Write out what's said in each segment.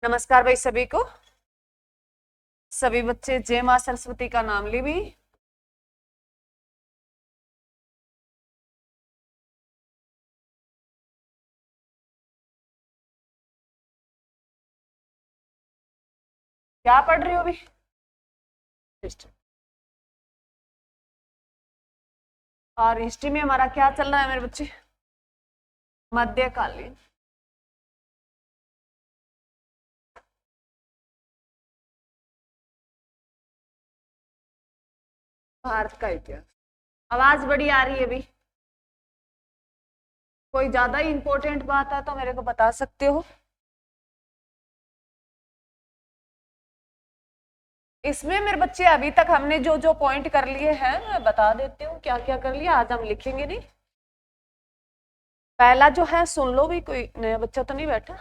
नमस्कार भाई सभी को। सभी बच्चे जय मां सरस्वती का नाम ली भी। क्या पढ़ रहे हो अभी? हिस्ट्री। और हिस्ट्री में हमारा क्या चल रहा है मेरे बच्चे? मध्यकालीन। भारत का इतिहास। आवाज बड़ी आ रही है अभी। कोई ज्यादा ही इंपॉर्टेंट बात है तो मेरे को बता सकते हो। इसमें मेरे बच्चे अभी तक हमने जो जो पॉइंट कर लिए हैं मैं बता देती हूँ क्या क्या कर लिया। आज हम लिखेंगे नहीं। पहला जो है सुन लो भी, कोई नया बच्चा तो नहीं बैठा।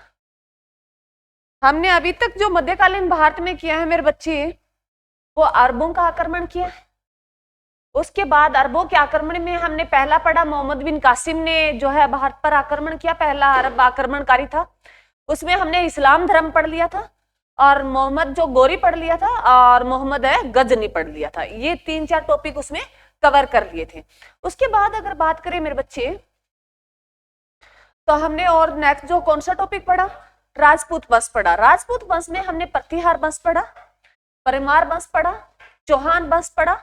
हमने अभी तक जो मध्यकालीन भारत में किया है मेरे बच्चे, वो अरबों का आक्रमण किया है। उसके बाद अरबों के आक्रमण में हमने पहला पढ़ा, मोहम्मद बिन कासिम ने जो है भारत पर आक्रमण किया, पहला अरब आक्रमणकारी था। उसमें हमने इस्लाम धर्म पढ़ लिया था, और मोहम्मद जो गोरी पढ़ लिया था, और मोहम्मद है गजनी पढ़ लिया था। ये 3-4 टॉपिक उसमें कवर कर लिए थे। उसके बाद अगर बात करें मेरे बच्चे, तो हमने और नेक्स्ट जो कौन सा टॉपिक पढ़ा, राजपूत वंश पढ़ा। राजपूत वंश में हमने प्रतिहार वंश पढ़ा, परमार वंश पढ़ा, चौहान वंश पढ़ा,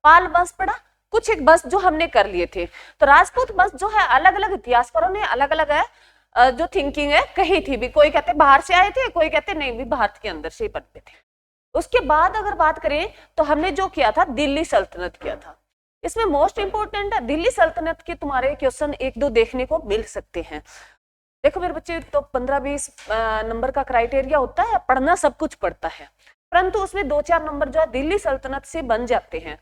पाल वंश पढ़ा। कुछ एक वंश जो हमने कर लिए थे। तो राजपूत वंश जो है, अलग अलग इतिहासकारों ने अलग अलग है जो थिंकिंग है कही थी भी। कोई कहते बाहर से आए थे, कोई कहते नहीं भी भारत के अंदर से ही बनते थे। उसके बाद अगर बात करें तो हमने जो किया था, दिल्ली सल्तनत किया था। इसमें मोस्ट इंपोर्टेंट है दिल्ली सल्तनत के, तुम्हारे क्वेश्चन 1-2 देखने को मिल सकते हैं। देखो मेरे बच्चे, तो 15-20 नंबर का क्राइटेरिया होता है, पढ़ना सब कुछ पड़ता है, परंतु उसमें 2-4 नंबर जो है दिल्ली सल्तनत से बन जाते हैं।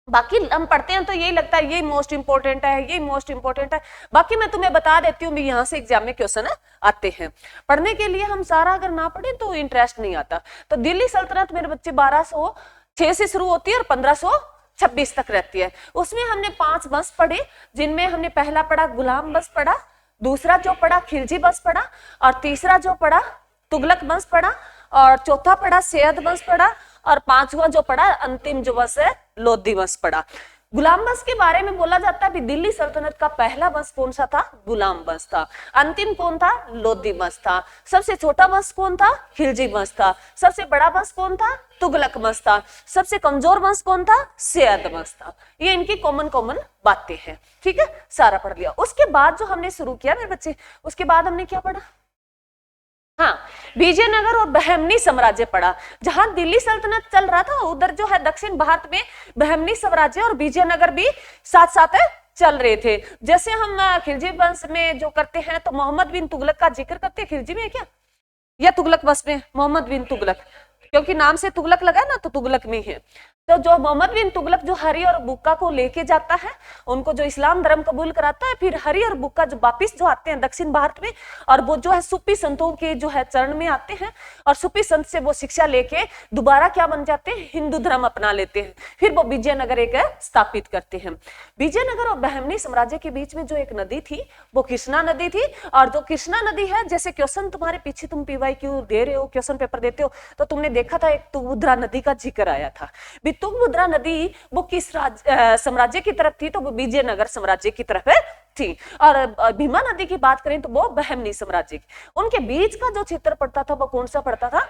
बाकी हम पढ़ते हैं तो यही लगता है ये मोस्ट इंपोर्टेंट है, ये मोस्ट इंपोर्टेंट है। बाकी मैं तुम्हें बता देती हूँ भी, यहाँ से एग्जाम में क्वेश्चन आते हैं। पढ़ने के लिए हम सारा अगर ना पढ़े तो इंटरेस्ट नहीं आता। तो दिल्ली सल्तनत मेरे बच्चे 1206 से शुरू होती है और 1526 तक रहती है। उसमें हमने 5 वंश पढ़े, जिनमें हमने पहला पढ़ा गुलाम वंश पढ़ा, दूसरा जो पढ़ा खिलजी वंश पढ़ा, और तीसरा जो पढ़ा तुगलक वंश पढ़ा, और चौथा पढ़ा सैयद वंश पढ़ा, और 5वां जो पढ़ा अंतिम जो वंश है लोधी वंश पढ़ा। गुलाम वंश के बारे में बोला जाता है कि दिल्ली सल्तनत का पहला वंश कौन सा था? गुलाम वंश था। अंतिम कौन था? लोधी वंश था। सबसे छोटा वंश कौन था? खिलजी वंश था। सबसे बड़ा वंश कौन था? तुगलक वंश था। सबसे कमजोर वंश कौन था? सैयद वंश था। ये इनकी कॉमन बातें हैं। ठीक है, सारा पढ़ लिया। उसके बाद जो हमने शुरू किया मेरे बच्चे, उसके बाद हमने क्या पढ़ा? हाँ, विजयनगर और बहमनी साम्राज्य पड़ा। जहां दिल्ली सल्तनत चल रहा था, उधर जो है दक्षिण भारत में बहमनी साम्राज्य और विजयनगर भी साथ साथ चल रहे थे। जैसे हम खिलजी वंश में जो करते हैं, तो मोहम्मद बिन तुगलक का जिक्र करते हैं। खिलजी में है क्या, या तुगलक वंश में? मोहम्मद बिन तुगलक, क्योंकि नाम से तुगलक लगा ना, तो तुगलक में है। तो जो मोहम्मद बिन तुगलक जो हरी और बुक्का को लेके जाता है, उनको जो इस्लाम धर्म कबूल कराता है, फिर हरी और बुक्का जो वापिस जो आते हैं दक्षिण भारत में, और वो जो है सूफी संतों के जो है चरण में आते हैं, और सूफी संत से वो शिक्षा लेके दोबारा क्या बन जाते हैं? हिंदू धर्म अपना लेते हैं। फिर वो विजयनगर एक स्थापित करते हैं। विजयनगर और बहमनी साम्राज्य के बीच में जो एक नदी थी, वो कृष्णा नदी थी। और जो कृष्णा नदी है, जैसे क्वेश्चन तुम्हारे पीछे तुम PYQ दे रहे हो, क्वेश्चन पेपर देते हो, तो तुमने देखा था एक तुंगभद्रा नदी का जिक्र आया था। तुंगभद्रा नदी वो किस साम्राज्य की तरफ थी? तो वो विजयनगर साम्राज्य की तरफ थी। और भीमा नदी की बात करें तो वो बहमनी साम्राज्य की। उनके बीच का जो क्षेत्र पड़ता था, वो कौन सा पड़ता था?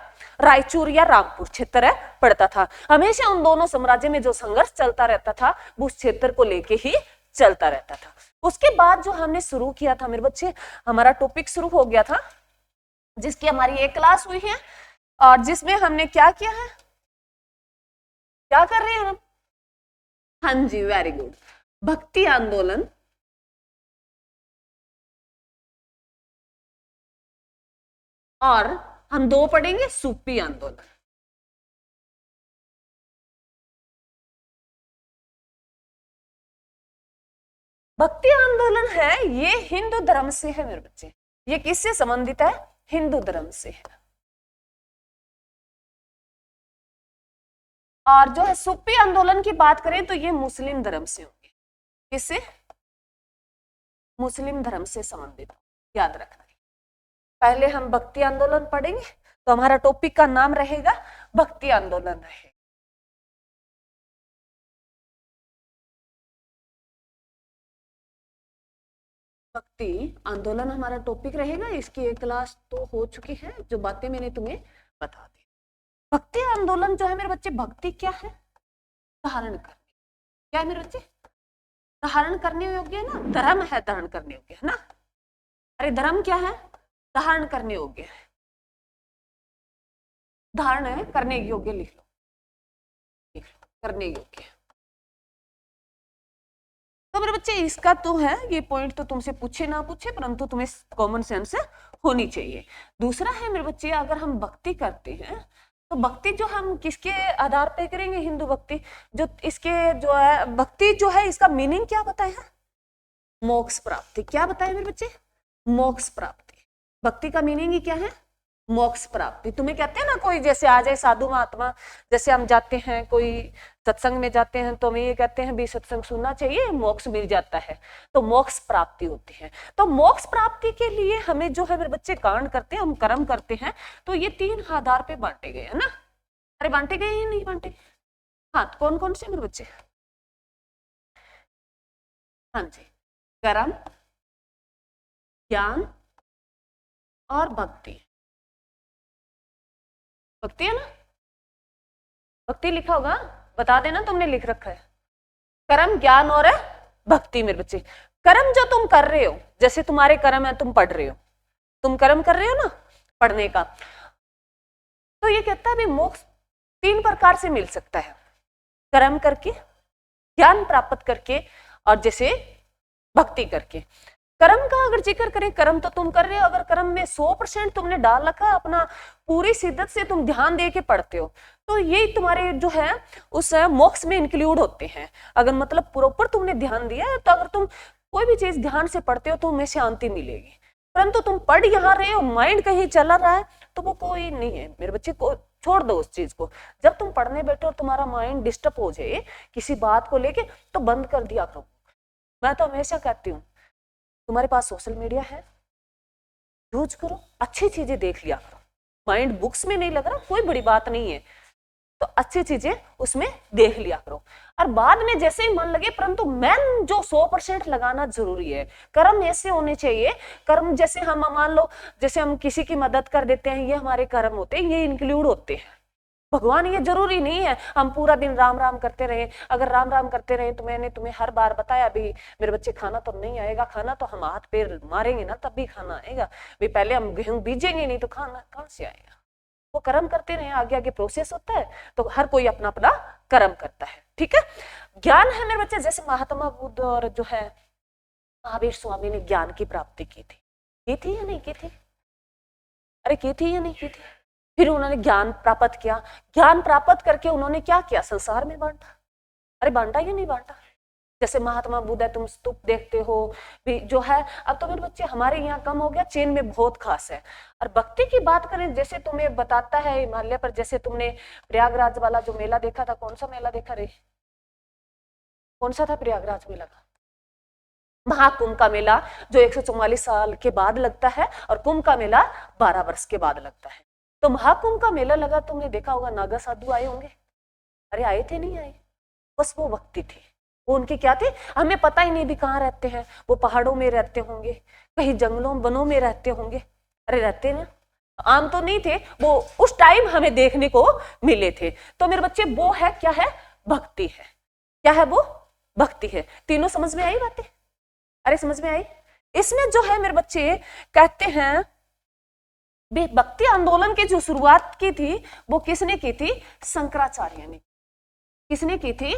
रायचूर या रामपुर क्षेत्र पड़ता था। हमेशा उन दोनों साम्राज्य में जो संघर्ष चलता रहता था, वो उस क्षेत्र को लेके ही चलता रहता था। उसके बाद जो हमने शुरू किया था मेरे बच्चे, हमारा टॉपिक शुरू हो गया था, जिसकी हमारी एक क्लास हुई है, और जिसमें हमने क्या किया है, क्या कर रहे हैं हम? हाँ जी, वेरी गुड। भक्ति आंदोलन और हम 2 पढ़ेंगे सूफी आंदोलन। भक्ति आंदोलन है, ये हिंदू धर्म से है मेरे बच्चे। ये किससे संबंधित है? हिंदू धर्म से है। और जो है सूफी आंदोलन की बात करें तो ये मुस्लिम धर्म से होंगे। किससे? मुस्लिम धर्म से संबंधित, याद रखना। पहले हम भक्ति आंदोलन पढ़ेंगे, तो हमारा टॉपिक का नाम रहेगा भक्ति आंदोलन रहेगा। भक्ति आंदोलन हमारा टॉपिक रहेगा। इसकी एक क्लास तो हो चुकी है, जो बातें मैंने तुम्हें बता दी। भक्ति आंदोलन जो है मेरे बच्चे, भक्ति क्या है? धारण करने। क्या है मेरे बच्चे? धारण करने योग्य है ना, धर्म है धारण करने योग्य है ना। अरे धर्म क्या है? धारण करने योग्य है, धारण है करने योग्य, लिख लो, करने योग्य। तो मेरे बच्चे इसका तो है, ये पॉइंट तो तुमसे पूछे ना पूछे, परंतु तुम्हें कॉमन सेंस होनी चाहिए। दूसरा है मेरे बच्चे, अगर हम भक्ति करते हैं तो भक्ति जो हम किसके आधार पे करेंगे? हिंदू भक्ति। जो इसके जो है भक्ति जो है, इसका मीनिंग क्या बताया? मोक्ष प्राप्ति। क्या बताया मेरे बच्चे? मोक्ष प्राप्ति। भक्ति का मीनिंग ही क्या है? मोक्ष प्राप्ति। तुम्हें कहते हैं ना, कोई जैसे आ जाए साधु महात्मा, जैसे हम जाते हैं कोई सत्संग में जाते हैं तो हमें ये कहते हैं भी सत्संग सुनना चाहिए, मोक्ष मिल जाता है, तो मोक्ष प्राप्ति होती है। तो मोक्ष प्राप्ति के लिए हमें जो है मेरे बच्चे कांड करते हैं, हम कर्म करते हैं, तो ये 3 आधार पे बांटे गए है ना। अरे बांटे गए या नहीं बांटे? हाँ, तो कौन कौन से मेरे बच्चे? हाँ जी, कर्म, ज्ञान और भक्ति। भक्ति है ना, भक्ति लिखा होगा, बता देना तुमने लिख रखा है। कर्म, ज्ञान और भक्ति मेरे बच्चे। कर्म जो तुम कर रहे हो, जैसे तुम्हारे कर्म है, तुम पढ़ रहे हो, तुम कर्म कर रहे हो ना पढ़ने का, तो ये कहता है भी मोक्ष 3 प्रकार से मिल सकता है, कर्म करके, ज्ञान प्राप्त करके और जैसे भक्ति करके। कर्म का अगर जिक्र करें, कर्म तो तुम कर रहे हो, अगर कर्म में 100% तुमने डाल रखा है, अपना पूरी शिद्दत से तुम ध्यान दे के पढ़ते हो, तो ये तुम्हारे जो है उस मोक्ष में इंक्लूड होते हैं। अगर मतलब प्रॉपर तुमने ध्यान दिया है, तो अगर तुम कोई भी चीज ध्यान से पढ़ते हो तो तुम्हें शांति मिलेगी। परंतु तुम पढ़ यहाँ रहे हो, माइंड कहीं चला रहा है, तो वो कोई नहीं है मेरे बच्चे को, छोड़ दो उस चीज को। जब तुम पढ़ने बैठो और तुम्हारा माइंड डिस्टर्ब हो जाए किसी बात को लेके, तो बंद कर दिया करो। मैं तो हमेशा कहती हूँ, तुम्हारे पास सोशल मीडिया है, यूज करो, अच्छी चीजें देख लिया करो। माइंड बुक्स में नहीं लग रहा, कोई बड़ी बात नहीं है, तो अच्छी चीजें उसमें देख लिया करो। और बाद में जैसे ही मन लगे, परंतु मेन जो 100% लगाना जरूरी है। कर्म ऐसे होने चाहिए, कर्म जैसे हम मान लो, जैसे हम किसी की मदद कर देते हैं, ये हमारे कर्म होते हैं, ये इंक्लूड होते हैं। भगवान ये जरूरी नहीं है हम पूरा दिन राम राम करते रहे। अगर राम राम करते रहे, तो मैंने तुम्हें हर बार बताया भी मेरे बच्चे, खाना तो नहीं आएगा, खाना तो हम हाथ पैर मारेंगे ना तब भी खाना आएगा भी, पहले हम गेहूं बीजेंगे नहीं तो खाना कहां से आएगा। वो कर्म करते रहे, आगे आगे प्रोसेस होता है, तो हर कोई अपना अपना कर्म करता है, ठीक है। ज्ञान है मेरे बच्चे, जैसे महात्मा बुद्ध और जो है महावीर स्वामी ने ज्ञान की प्राप्ति की थी या नहीं की थी? अरे की थी या नहीं की थी? फिर उन्होंने ज्ञान प्राप्त किया, ज्ञान प्राप्त करके उन्होंने क्या किया? संसार में बांटा। अरे बांटा या नहीं बांटा? जैसे महात्मा बुद्ध है, तुम स्तूप देखते हो भी जो है। अब तो मेरे बच्चे हमारे यहाँ कम हो गया, चीन में बहुत खास है। और भक्ति की बात करें, जैसे तुम्हें बताता है हिमालय पर, जैसे तुमने प्रयागराज वाला जो मेला देखा था, कौन सा मेला देखा रे? कौन सा था प्रयागराज मेला का? महाकुंभ का मेला, जो 144 साल के बाद लगता है, और कुंभ का मेला 12 वर्ष के बाद लगता है। तो महाकुंभ का मेला लगा, तुमने देखा होगा, नागा साधु आए होंगे। अरे आए थे नहीं आए? बस वो भक्ति थी। वो उनके क्या थे, हमें पता ही नहीं भी कहाँ रहते हैं। वो पहाड़ों में रहते होंगे, कहीं जंगलों वनों में रहते होंगे। अरे रहते ना, आम तो नहीं थे वो, उस टाइम हमें देखने को मिले थे। तो मेरे बच्चे वो है, क्या है? भक्ति है। क्या है वो? भक्ति है। तीनों समझ में आई बातें? अरे समझ में आई? इसमें जो है मेरे बच्चे कहते हैं, भक्ति आंदोलन की जो शुरुआत की थी वो किसने की थी? शंकराचार्य ने। किसने की थी?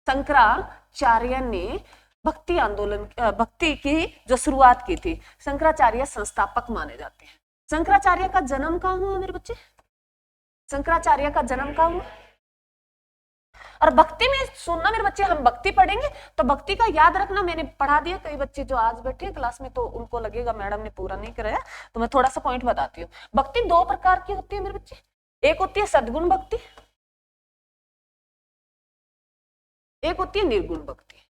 शंकराचार्य ने भक्ति आंदोलन, भक्ति की जो शुरुआत की थी। शंकराचार्य संस्थापक माने जाते हैं। शंकराचार्य का जन्म कहाँ हुआ मेरे बच्चे? शंकराचार्य का जन्म कहाँ हुआ? और भक्ति में सुनना मेरे बच्चे, हम भक्ति पढ़ेंगे तो भक्ति का याद रखना, मैंने पढ़ा दिया। कई बच्चे जो आज बैठे हैं क्लास में, तो उनको लगेगा मैडम ने पूरा नहीं कराया, तो मैं थोड़ा सा पॉइंट बताती हूँ। भक्ति 2 प्रकार की होती है मेरे बच्चे। एक होती है सद्गुण भक्ति, एक होती है निर्गुण भक्ति।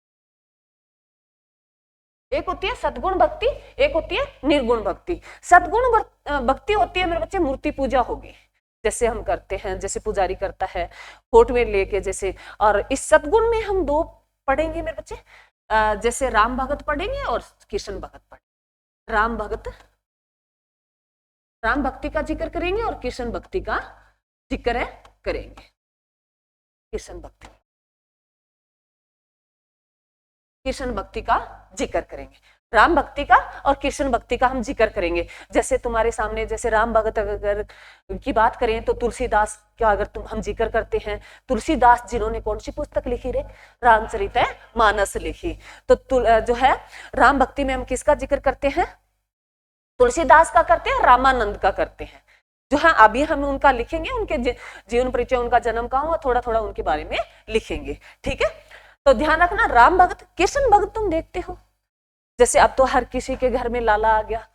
एक होती है सद्गुण भक्ति, एक होती है निर्गुण भक्ति। सद्गुण भक्ति होती है मेरे बच्चे मूर्ति पूजा होगी, जैसे हम करते हैं, जैसे पुजारी करता है फोट में लेके जैसे। और इस सद्गुण में हम दो पढ़ेंगे मेरे बच्चे, जैसे राम भगत पढ़ेंगे और कृष्ण भगत पढ़ेंगे। राम भक्ति का जिक्र करेंगे और कृष्ण भक्ति का जिक्र करेंगे। कृष्ण भक्ति का जिक्र करेंगे, राम भक्ति का और कृष्ण भक्ति का हम जिक्र करेंगे। जैसे तुम्हारे सामने जैसे राम भगत अगर की बात करें तो तुलसीदास का अगर हम जिक्र करते हैं, तुलसीदास जिन्होंने कौन सी पुस्तक लिखी रे? रामचरितमानस लिखी। तो जो है राम भक्ति में हम किसका जिक्र करते हैं? तुलसीदास का करते हैं, रामानंद का करते हैं। जो है अभी हम उनका लिखेंगे, उनके जीवन परिचय, उनका जन्म कहाँ हुआ, थोड़ा थोड़ा उनके बारे में लिखेंगे। ठीक है, तो ध्यान रखना। राम भगत कृष्ण भगत तुम देखते हो, जैसे अब तो हर किसी के घर में लाला आ गया,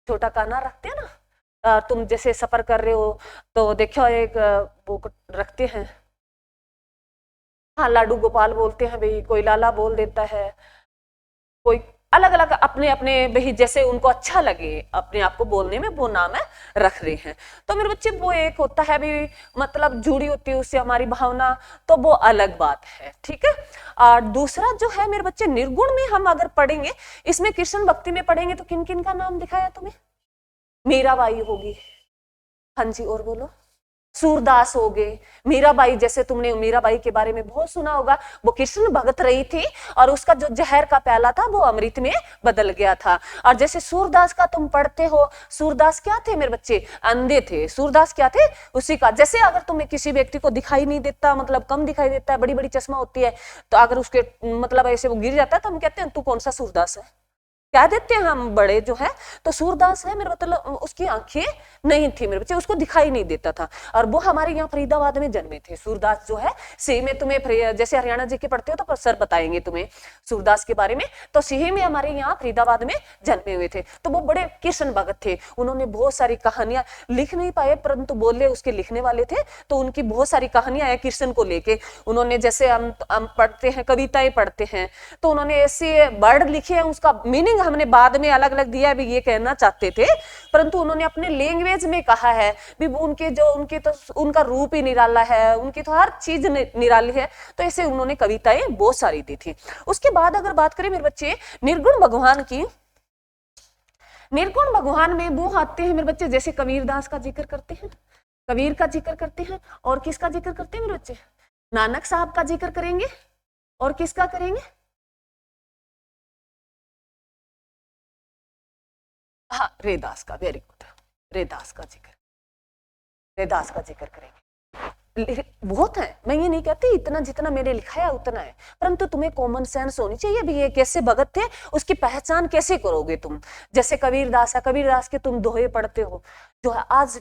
छोटा काना रखते हैं ना। तुम जैसे सफर कर रहे हो तो देखो एक वो रखते हैं, हाँ लाडू गोपाल बोलते हैं भाई, कोई लाला बोल देता है, कोई अलग अलग अपने अपने भाई जैसे उनको अच्छा लगे अपने आप को बोलने में वो नाम है रख रहे हैं। तो मेरे बच्चे वो एक होता है भी, मतलब जुड़ी होती है उससे हमारी भावना, तो वो अलग बात है। ठीक है, और दूसरा जो है मेरे बच्चे निर्गुण में हम अगर पढ़ेंगे, इसमें कृष्ण भक्ति में पढ़ेंगे तो किन किन का नाम दिखाया तुम्हें? मीराबाई होगी, हाँ जी, और बोलो, सूरदास हो गए। मीराबाई, जैसे तुमने मीराबाई के बारे में बहुत सुना होगा, वो कृष्ण भगत रही थी और उसका जो जहर का प्याला था वो अमृत में बदल गया था। और जैसे सूरदास का तुम पढ़ते हो, सूरदास क्या थे मेरे बच्चे? अंधे थे। सूरदास क्या थे? उसी का, जैसे अगर तुम्हें किसी व्यक्ति को दिखाई नहीं देता, मतलब कम दिखाई देता है, बड़ी बड़ी चश्मा होती है, तो अगर उसके मतलब ऐसे वो गिर जाता है तो हम कहते हैं तू कौन सा सूरदास है, क्या देते हैं हम बड़े जो है। तो सूरदास है मेरे मतलब उसकी आंखें नहीं थी मेरे बच्चे, उसको दिखाई नहीं देता था, और वो हमारे यहाँ फरीदाबाद में जन्मे थे। सूरदास जो है, सिही में तुम्हें जैसे हरियाणा जी के पढ़ते हो तो सर बताएंगे तुम्हें सूरदास के बारे में, तो सिही में हमारे यहाँ फरीदाबाद में जन्मे हुए थे। तो वो बड़े कृष्ण भगत थे, उन्होंने बहुत सारी कहानियां लिख नहीं पाए परंतु बोले उसके लिखने वाले थे, तो उनकी बहुत सारी कहानियां है कृष्ण को लेके। उन्होंने जैसे हम पढ़ते हैं, कविताएं पढ़ते हैं, तो उन्होंने ऐसे वर्ड लिखे हैं, उसका मीनिंग हमने बाद में अलग अलग दिया है भी, ये कहना चाहते थे, परंतु उन्होंने अपने लैंग्वेज में कहा है भी उनके तो उनका रूप ही निराला है, उनकी तो हर चीज निराली है। तो ऐसे उन्होंने कविताएं बहुत सारी दी थी। उसके बाद अगर बात करें मेरे बच्चे निर्गुण भगवान की, निर्गुण भगवान में वो आते हैं मेरे बच्चे, जैसे कबीरदास का जिक्र करते हैं, कबीर का जिक्र करते हैं, और किसका जिक्र करते हैं मेरे बच्चे? नानक साहब का जिक्र करेंगे, और किसका करेंगे? हाँ, रैदास का, वेरी गुड, रैदास का जिक्र करेंगे। बहुत है, मैं ये नहीं कहती इतना जितना मैंने लिखा है उतना है, परंतु तुम्हें कॉमन सेंस होनी चाहिए भी, ये कैसे भगत थे उसकी पहचान कैसे करोगे तुम। जैसे कबीरदास है, कबीरदास के तुम दोहे पढ़ते हो, जो है आज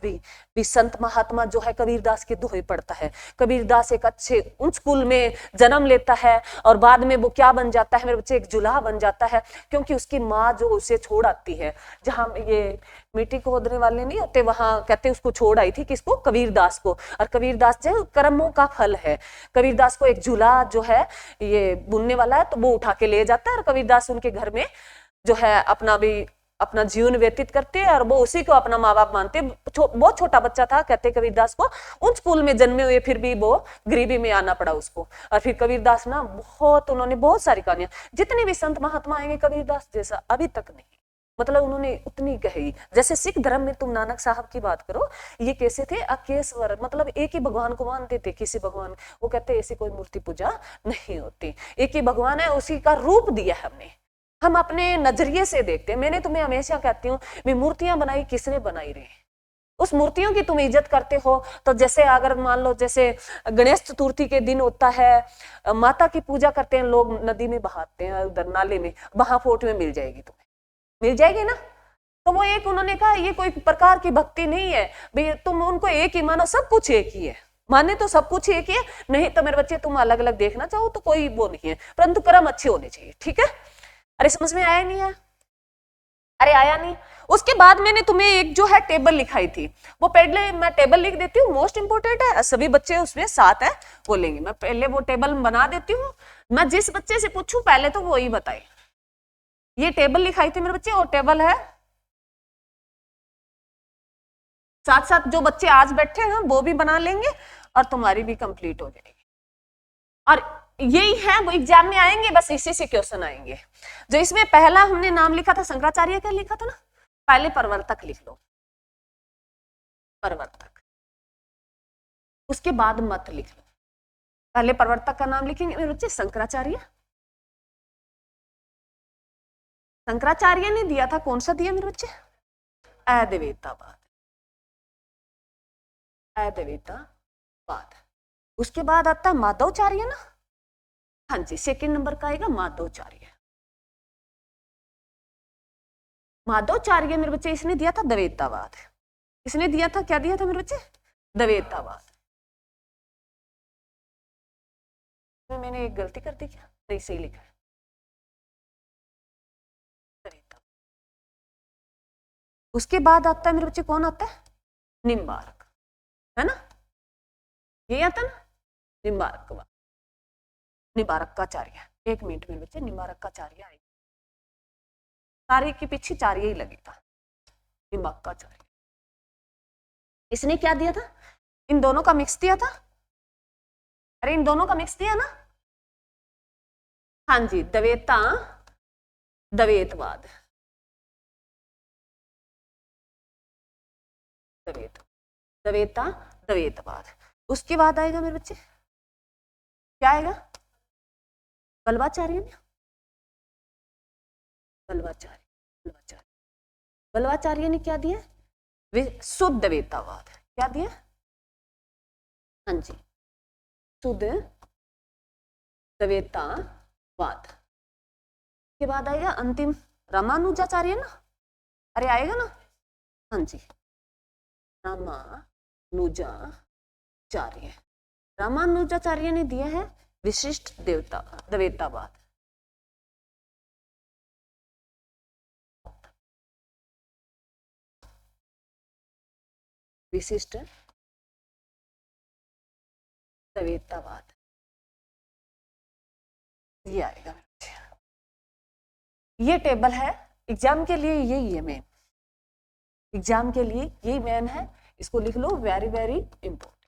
भी संत महात्मा जो है कबीरदास के दोहे पढ़ता है। कबीरदास एक अच्छे उच्च कुल में जन्म लेता है और बाद में वो क्या बन जाता है मेरे बच्चे? एक जुलाहा बन जाता है, क्योंकि उसकी माँ जो उसे छोड़ आती है, जहां ये मिट्टी खोदने वाले नहीं होते वहां कहते उसको छोड़ आई थी, किसको? कबीरदास को। और कबीरदास जो कर्मों का फल है, कबीरदास को एक झूला जो है ये बुनने वाला है, तो वो उठा के ले जाता है और कबीरदास उनके घर में जो है अपना जीवन व्यतीत करते हैं और वो उसी को अपना माँ बाप मानते। बहुत छोटा बच्चा था, कहते कबीरदास को उन स्कूल में जन्मे हुए, फिर भी वो गरीबी में आना पड़ा उसको। और फिर कबीरदास ना उन्होंने बहुत सारी कहानियां, जितने भी संत महात्मा आएंगे कबीरदास जैसा अभी तक नहीं, मतलब उन्होंने उतनी कही। जैसे सिख धर्म में तुम नानक साहब की बात करो, ये कैसे थे? अकेश्वर, मतलब एक ही भगवान को मानते थे, किसी भगवान, वो कहते ऐसी कोई मूर्ति पूजा नहीं होती, एक ही भगवान है, उसी का रूप दिया है हमने, हम अपने नजरिए से देखते हैं। मैंने तुम्हें हमेशा कहती हूँ मूर्तियां बनाई किसने बनाई रही, उस मूर्तियों की तुम इज्जत करते हो। तो जैसे अगर मान लो जैसे गणेश चतुर्थी के दिन होता है, माता की पूजा करते हैं लोग, नदी में बहाते हैं, उधर नाले में, वहां फोटो में मिल जाएगी, तुम्हें मिल जाएगी ना। तो वो एक उन्होंने कहा ये कोई प्रकार की भक्ति नहीं है भाई, तुम उनको एक ही मानो, सब कुछ एक ही है, माने तो सब कुछ एक ही है, नहीं तो मेरे बच्चे तुम अलग अलग देखना चाहो तो कोई वो नहीं है, परंतु कर्म अच्छे होने चाहिए। ठीक है, अरे समझ में आया नहीं है? अरे आया नहीं? उसके बाद मैंने तुम्हें एक जो है टेबल लिखाई थी, वो पहले मैं टेबल लिख देती हूँ, मोस्ट इंपोर्टेंट है, सभी बच्चे उसमें साथ है बोलेंगे, मैं पहले वो टेबल बना देती हूँ। मैं जिस बच्चे से पूछूं पहले तो वो ही बताए, ये टेबल लिखाई थी मेरे बच्चे, और टेबल है, साथ साथ जो बच्चे आज बैठे हैं वो भी बना लेंगे और तुम्हारी भी कंप्लीट हो जाएगी। और यही है, वो एग्जाम में आएंगे, बस इसी से क्वेश्चन आएंगे। जो इसमें पहला हमने नाम लिखा था शंकराचार्य का लिखा था ना, पहले प्रवर्तक लिख लो, प्रवर्तक, उसके बाद मत लिख लो। पहले प्रवर्तक का नाम लिखेंगे मेरे बच्चे शंकराचार्य। शंकराचार्य ने दिया था, कौन सा दिया मेरे बच्चे, अद्वैतवाद, अद्वैतवाद। उसके बाद आता है माधवाचार्य ना, हाँ जी, सेकंड नंबर का आएगा माधवाचार्य। माधवाचार्य मेरे बच्चे इसने दिया था द्वैतवाद, इसने दिया था, क्या दिया था मेरे बच्चे, द्वैतवाद। मैंने एक गलती कर दी क्या, नहीं सही लिखा है, उसके बाद आता है मेरे बच्चे कौन आता है, निम्बार्क, है ना, ये आता ना निम्बार्क, निम्बारकाचार्य। एक मिनट मेरे बच्चे, निम्बारकाचार्य आएगा, सारे के पीछे चार्य ही लगेगा, निम्बारकाचार्य। इसने क्या दिया था, इन दोनों का मिक्स दिया था, अरे इन दोनों का मिक्स दिया ना, हाँ जी, द्वैता द्वैतवाद, द्वैता द्वैतवाद। उसके बाद आएगा मेरे बच्चे, क्या आएगा, बल्लवाचार्य, बल्लवाचार्य ने क्या दिया, शुद्ध द्वैतवाद, क्या दिया, हाँ जी, शुद्ध द्वैतवाद। के बाद आएगा अंतिम रामानुजाचार्य ना, अरे आएगा ना, हाँ जी, रामानुजाचार्य। रामानुजाचार्य ने दिया है विशिष्ट द्वैतवाद, विशिष्ट द्वैतवाद, ये आएगा। ये टेबल है, एग्जाम के लिए यही है मेन, एग्जाम के लिए यही मेन है, इसको लिख लो, वेरी वेरी इंपॉर्टेंट,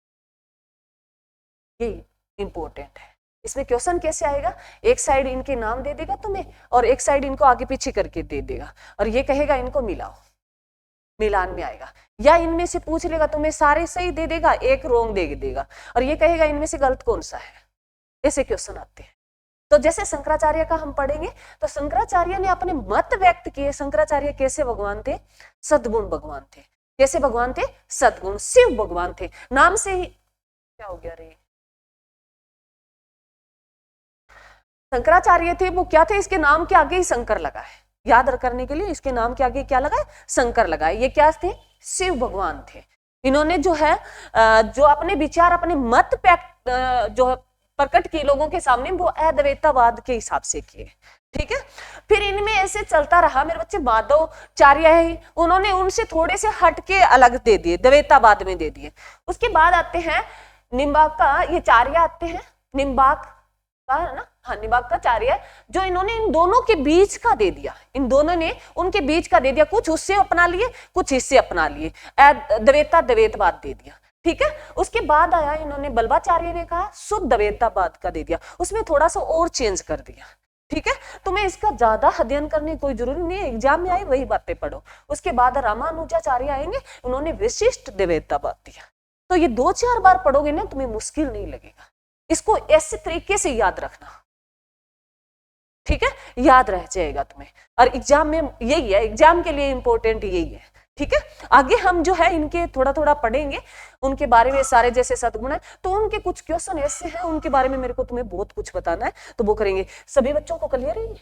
यही इंपॉर्टेंट है। इसमें क्वेश्चन कैसे आएगा, एक साइड इनके नाम दे देगा तुम्हें और एक साइड इनको आगे पीछे करके दे देगा, और ये कहेगा इनको मिलाओ, मिलान में आएगा, या इनमें से पूछ लेगा, तुम्हें सारे सही दे देगा, एक रोंग दे देगा, और ये कहेगा इनमें से गलत कौन सा है। ऐसे क्वेश्चन आते हैं। तो जैसे शंकराचार्य का हम पढ़ेंगे, तो शंकराचार्य ने अपने मत व्यक्त किए। शंकराचार्य कैसे भगवान थे, सद्गुण भगवान थे। कैसे भगवान थे, सद्गुण, शिव भगवान थे। नाम से ही क्या हो गया रे, शंकराचार्य थे, वो क्या थे, इसके नाम के आगे ही शंकर लगा है, याद करने के लिए इसके नाम के आगे क्या लगा है, शंकर लगा है। ये क्या थे, शिव भगवान थे। इन्होंने जो है जो अपने विचार, अपने मत जो प्रकट किए लोगों के सामने, वो अद्वैतवाद के हिसाब से किए। ठीक है, फिर इनमें ऐसे चलता रहा मेरे बच्चे। माधवाचार्य है, उन्होंने उनसे थोड़े से हटके अलग दे दिए, द्वैतवाद में दे दिए। उसके बाद आते हैं निम्बार्क का, ये चार्य आते हैं, निम्बार्क का ना, हाँ निम्बार्काचार्य, जो इन्होंने इन दोनों के बीच का दे दिया, इन दोनों ने उनके बीच का दे दिया, कुछ उससे अपना लिए, कुछ इससे अपना लिए, द्वैतवाद दे दिया। ठीक है, उसके बाद आया इन्होंने बल्लवाचार्य ने कहा शुद्ध द्वैतवाद का दे दिया, उसमें थोड़ा सा और चेंज कर दिया। ठीक है, तुम्हें इसका ज्यादा अध्ययन करने की कोई जरूरत नहीं है, एग्जाम में आई वही बातें पढ़ो। उसके बाद रामानुजाचार्य आएंगे, उन्होंने विशिष्ट द्वैतवाद दिया। तो ये 2-4 बार पढ़ोगे ना, तुम्हें मुश्किल नहीं लगेगा, इसको ऐसे तरीके से याद रखना। ठीक है, याद रह जाएगा तुम्हें, और एग्जाम में यही है, एग्जाम के लिए इंपॉर्टेंट यही है। ठीक है, आगे हम जो है इनके थोड़ा थोड़ा पढ़ेंगे, उनके बारे में सारे जैसे सद्गुण है, तो उनके कुछ क्वेश्चन ऐसे हैं, उनके बारे में मेरे को तुम्हें बहुत कुछ बताना है, तो वो करेंगे। सभी बच्चों को क्लियर है?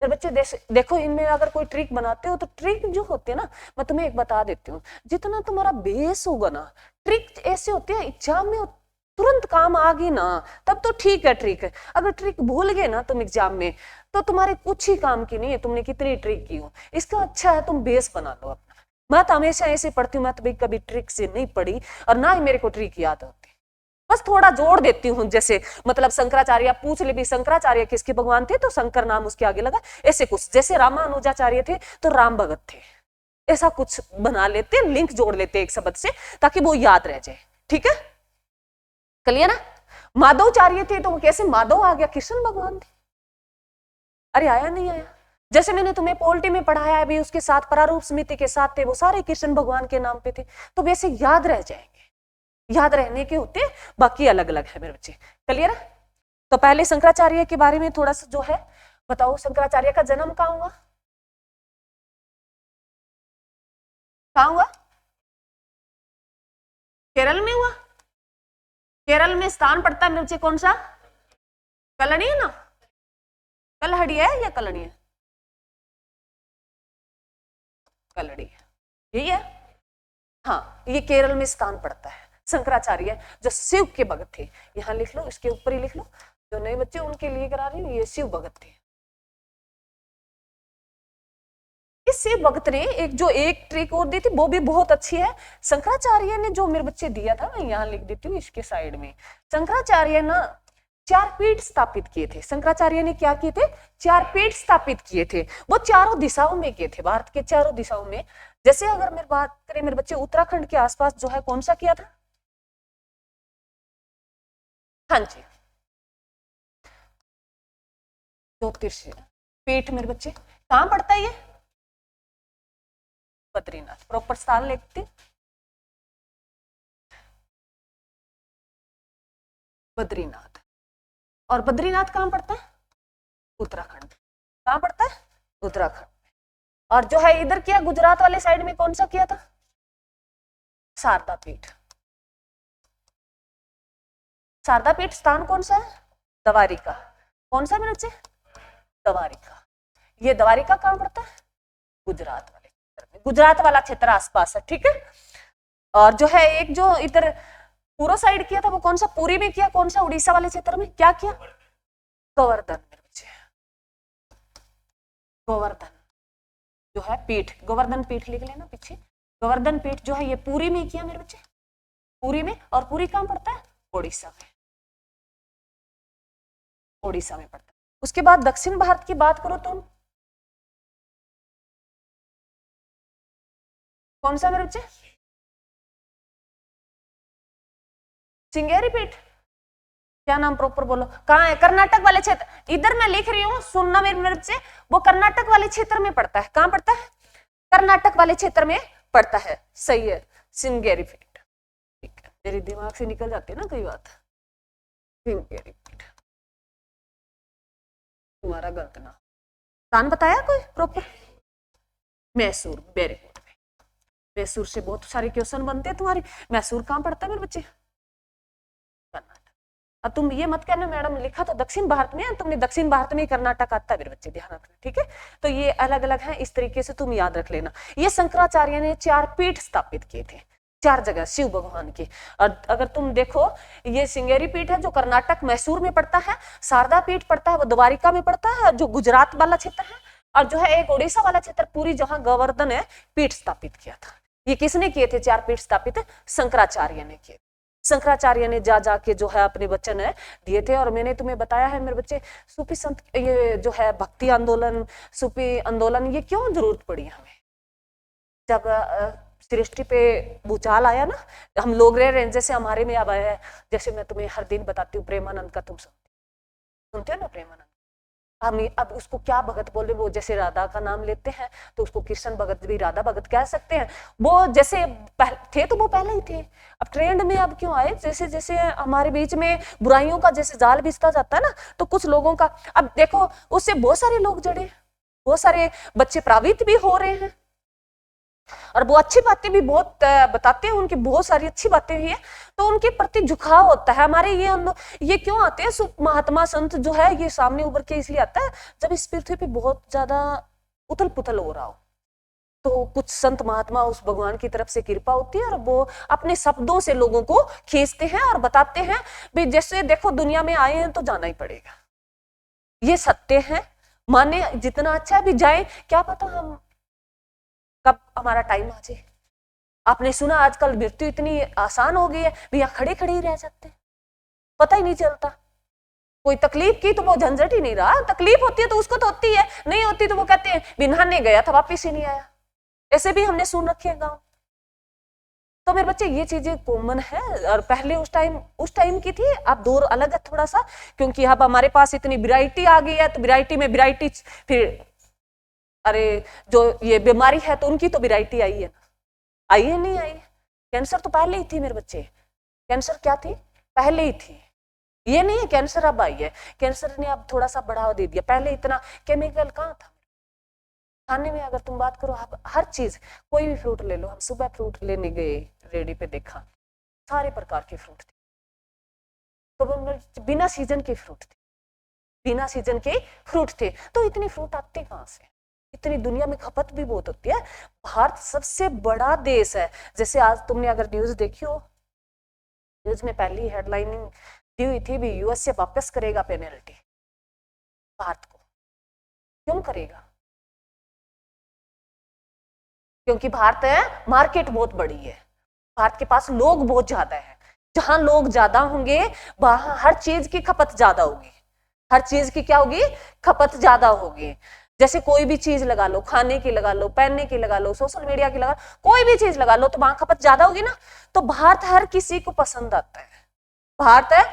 फिर बच्चे देखो, इनमें अगर कोई ट्रिक बनाते हो, तो ट्रिक जो होती है ना, मैं तुम्हें एक बता देती हूँ, जितना तुम्हारा बेस होगा ना, ट्रिक ऐसे होते हैं एग्जाम में तुरंत काम आ गई ना, तब तो ठीक है ट्रिक है। अगर ट्रिक भूल गए ना तुम एग्जाम में, तो तुम्हारे कुछ ही काम की नहीं है, तुमने कितनी ट्रिक की हो। इसका अच्छा है तुम बेस बना लो अपना। मैं तो हमेशा ऐसे पढ़ती हूँ, मैं तो कभी ट्रिक से नहीं पढ़ी और ना ही मेरे को ट्रिक याद होती। बस थोड़ा जोड़ देती हूँ, जैसे मतलब शंकराचार्य पूछ ले भी शंकराचार्य किसके भगवान थे, तो शंकर नाम उसके आगे लगा, ऐसे कुछ। जैसे रामानुजाचार्य थे तो राम भगत थे, ऐसा कुछ बना लेते, लिंक जोड़ लेते एक शब्द से, ताकि वो याद रह जाए। ठीक है, क्लियर ना। माधवचार्य थे तो कैसे माधव आ गया, कृष्ण भगवान थे। अरे आया नहीं आया। जैसे मैंने तुम्हें पोल्टी में पढ़ाया है भी, उसके साथ प्रारूप समिति के साथ थे, वो सारे कृष्ण भगवान के नाम पे थे, तो वैसे याद रह जाएंगे, याद रहने के होते, बाकी अलग अलग है मेरे बच्चे। क्लियर है। तो पहले शंकराचार्य के बारे में थोड़ा सा जो है बताओ, शंकराचार्य का जन्म कहाँ हुआ, कहाँ हुआ, केरल में हुआ। केरल में स्थान पड़ता है मेरे बच्चे कौन सा, कलनी है ना, कलहड़ी है या कलनी है, कलड़ी है, यही है। हाँ, ये केरल में स्थान पड़ता है। शंकराचार्य जो शिव के भगत थे, यहाँ लिख लो, इसके ऊपर ही लिख लो, जो नए बच्चे उनके लिए करा रही हूँ, ये शिव भगत थे। इस शिव भगत ने एक ट्रिक और दी थी, वो भी बहुत अच्छी है। शंकराचार्य ने जो मेरे बच्चे दिया था, मैं यहाँ लिख देती हूँ इसके साइड में। शंकराचार्य ना 4 पीठ स्थापित किए थे। शंकराचार्य ने क्या किए थे, 4 पीठ स्थापित किए थे। वो चारों दिशाओं में किए थे, भारत के चारों दिशाओं में। जैसे अगर मेरी बात करें मेरे बच्चे, उत्तराखंड के आसपास जो है कौन सा किया था, हाँ जी, ज्योतिष पीठ मेरे बच्चे कहाँ पड़ता है, ये बद्रीनाथ। प्रॉपर स्थान लिखते, बद्रीनाथ। और बद्रीनाथ कहाँ पड़ता है, उत्तराखंड। कहाँ पड़ता है, उत्तराखंड। और जो है इधर किया गुजरात वाले साइड में कौन सा किया था, शारदा पीठ। शारदा पीठ स्थान कौन सा है, द्वारिका। कौन सा मेरे बच्चे, द्वारिका। ये द्वारिका कहाँ पड़ता है, गुजरात वाले क्षेत्र में, गुजरात वाला क्षेत्र आसपास है। ठीक है। और जो है एक जो इधर पूरा साइड किया था वो कौन सा, पुरी में किया, कौन सा, उड़ीसा वाले क्षेत्र में क्या किया, गोवर्धन मेरे बच्चे। गोवर्धन जो है पीठ, गोवर्धन पीठ लिख लेना पीछे। गोवर्धन पीठ जो है ये पुरी में किया मेरे बच्चे, पुरी में। और पुरी कहाँ पड़ता है, ओडिशा में, ओडिशा में पड़ता है। उसके बाद दक्षिण भारत की बात करो तुम, कौन सा मेरे बच्चे, श्रृंगेरी पीठ। क्या नाम प्रॉपर बोलो, कहाँ है, कर्नाटक वाले क्षेत्र। इधर मैं लिख रही हूँ, सुनना मेरे बच्चे, वो कर्नाटक वाले क्षेत्र में पड़ता है। कहाँ पड़ता है, कर्नाटक वाले क्षेत्र में पड़ता है। सही है, श्रृंगेरी पीठ। ठीक है, मेरे दिमाग से निकल जाती है ना कई बात। श्रृंगेरी पीठ तुम्हारा गलत ना, स्थान बताया कोई proper, Mysore. Very good, Mysore से बहुत सारे क्वेश्चन बनते हैं तुम्हारे। मैसूर कहाँ पड़ता है मेरे बच्चे, कर्नाटक। अब तुम ये मत कहना मैडम लिखा तो दक्षिण भारत में है, तुमने दक्षिण भारत में कर्नाटक आता है मेरे बच्चे, ध्यान रखना। ठीक है, तो ये अलग अलग है, इस तरीके से तुम याद रख लेना। ये शंकराचार्य ने 4 पीठ स्थापित किए थे, 4 जगह शिव भगवान की। और अगर तुम देखो, ये श्रृंगेरी पीठ है जो कर्नाटक मैसूर में पड़ता है, शारदा पीठ पड़ता है वो द्वारिका में पड़ता है, जो गुजरात वाला क्षेत्र है। और जो है एक उड़ीसा वाला क्षेत्र पूरी, जहां गोवर्धन है, पीठ स्थापित किया था। ये किसने किए थे 4 पीठ स्थापित, शंकराचार्य ने किए। शंकराचार्य ने जा जाके जो है अपने वचन है दिए थे। और मैंने तुम्हें बताया है मेरे बच्चे, सूफी संत, ये जो है भक्ति आंदोलन, सूफी आंदोलन, ये क्यों जरूरत पड़ी हमें, जब सृष्टि पे भूचाल आया ना, हम लोग रह रहे हैं, जैसे हमारे में अब आया है। जैसे मैं तुम्हें हर दिन बताती हूँ प्रेमानंद का, तुम सुनते हो ना प्रेमानंद, हम अब उसको क्या भगत बोले, वो जैसे राधा का नाम लेते हैं तो उसको कृष्ण भगत भी राधा भगत कह सकते हैं। वो जैसे थे तो वो पहले ही थे, अब ट्रेंड में अब क्यों आए, जैसे जैसे हमारे बीच में बुराइयों का जैसे जाल बिछता जाता है ना, तो कुछ लोगों का अब देखो, उससे बहुत सारे लोग जड़े, बहुत सारे बच्चे प्रभावित भी हो रहे हैं। और वो अच्छी बातें भी बहुत बताते हैं, उनकी बहुत सारी अच्छी बातें भी है, तो उनके प्रति झुकाव होता है हमारे। ये क्यों आते हैं महात्मा संत जो है, ये सामने उभर के इसलिए आता है जब इस पृथ्वी पे बहुत ज्यादा उथल पुथल हो रहा हो, तो कुछ संत महात्मा, उस भगवान की तरफ से कृपा होती है और वो अपने शब्दों से लोगों को खींचते हैं और बताते हैं भाई, जैसे देखो दुनिया में आए हैं तो जाना ही पड़ेगा, ये सत्य है, माने जितना अच्छा भी जाए, क्या पता हम कब हमारा टाइम आ जाए। आपने सुना आजकल मृत्यु इतनी आसान हो गई है, भैया खड़े खड़े ही रह सकते हैं, पता ही नहीं चलता। कोई तकलीफ की तो वो झंझट ही नहीं रहा, तकलीफ होती है तो उसको तो होती है, नहीं होती तो वो कहते हैं बिना नहाने गया था वापिस ही नहीं आया। ऐसे भी हमने सुन रखे हैं गाँव। तो मेरे बच्चे ये चीजें कॉमन है, और पहले उस टाइम की थी। अब दौर अलग है थोड़ा सा, क्योंकि अब हमारे पास इतनी वैरायटी आ गई है, तो वैरायटी में वैरायटी, फिर अरे जो ये बीमारी है तो उनकी तो वैरायटी आई है, आई है नहीं आई? कैंसर तो पहले ही थी मेरे बच्चे, कैंसर क्या थी, पहले ही थी। ये नहीं है कैंसर अब आई है, कैंसर ने अब थोड़ा सा बढ़ावा दे दिया, पहले इतना केमिकल कहाँ था खाने में। अगर तुम बात करो हर चीज, कोई भी फ्रूट ले लो, हम सुबह फ्रूट लेने गए रेडी पे, देखा सारे प्रकार के फ्रूट थे, तो बिना सीजन के फ्रूट थे, बिना सीजन के फ्रूट थे। तो इतने फ्रूट आते कहाँ से? इतनी दुनिया में खपत भी बहुत होती है। भारत सबसे बड़ा देश है। जैसे आज तुमने अगर न्यूज देखी हो, न्यूज में पहली हेडलाइनिंग दी हुई थी भी यूएसए वापस करेगा पेनल्टी भारत को। क्यों करेगा? क्योंकि भारत है, मार्केट बहुत बड़ी है, भारत के पास लोग बहुत ज्यादा है, जहां लोग ज्यादा होंगे वहां हर चीज की खपत ज्यादा होगी, हर चीज की क्या होगी, खपत ज्यादा होगी। जैसे कोई भी चीज लगा लो, खाने की लगा लो, पहनने की लगा लो, सोशल मीडिया की लगा लो, कोई भी चीज लगा लो, तो वहां खपत ज्यादा होगी ना। तो भारत हर किसी को पसंद आता है, भारत है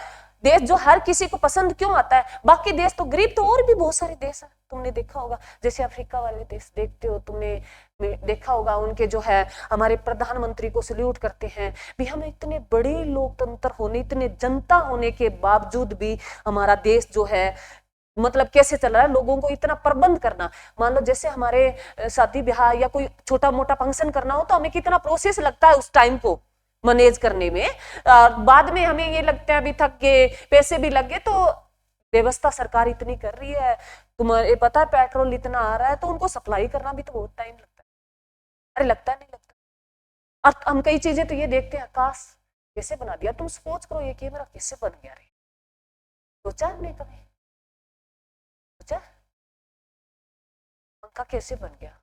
देश जो हर किसी को पसंद क्यों आता है। बाकी देश तो गरीब, तो और भी बहुत सारे देश है, तुमने देखा होगा, जैसे अफ्रीका वाले देश देखते हो तुमने, देखा होगा उनके जो है हमारे प्रधानमंत्री को सल्यूट करते हैं भी। हम इतने बड़े लोकतंत्र होने, इतने जनता होने के बावजूद भी हमारा देश जो है मतलब कैसे चल रहा है, लोगों को इतना प्रबंध करना। मान लो जैसे हमारे शादी ब्याह या कोई छोटा मोटा फंक्शन करना हो तो हमें कितना प्रोसेस लगता है उस टाइम को मैनेज करने में, बाद में हमें ये लगता है अभी थक गए, पैसे भी लग गए। तो व्यवस्था सरकार इतनी कर रही है, तुम्हें पता है पेट्रोल इतना आ रहा है, तो उनको सप्लाई करना भी तो बहुत टाइम लगता है। अरे लगता है, नहीं लगता? और हम कई चीजें तो ये देखते हैं, आकाश कैसे बना दिया, तुम सोच करो ये कैमरा कैसे बन गया रे, सोचा हमने कभी? सोचा पंखा कैसे बन गया,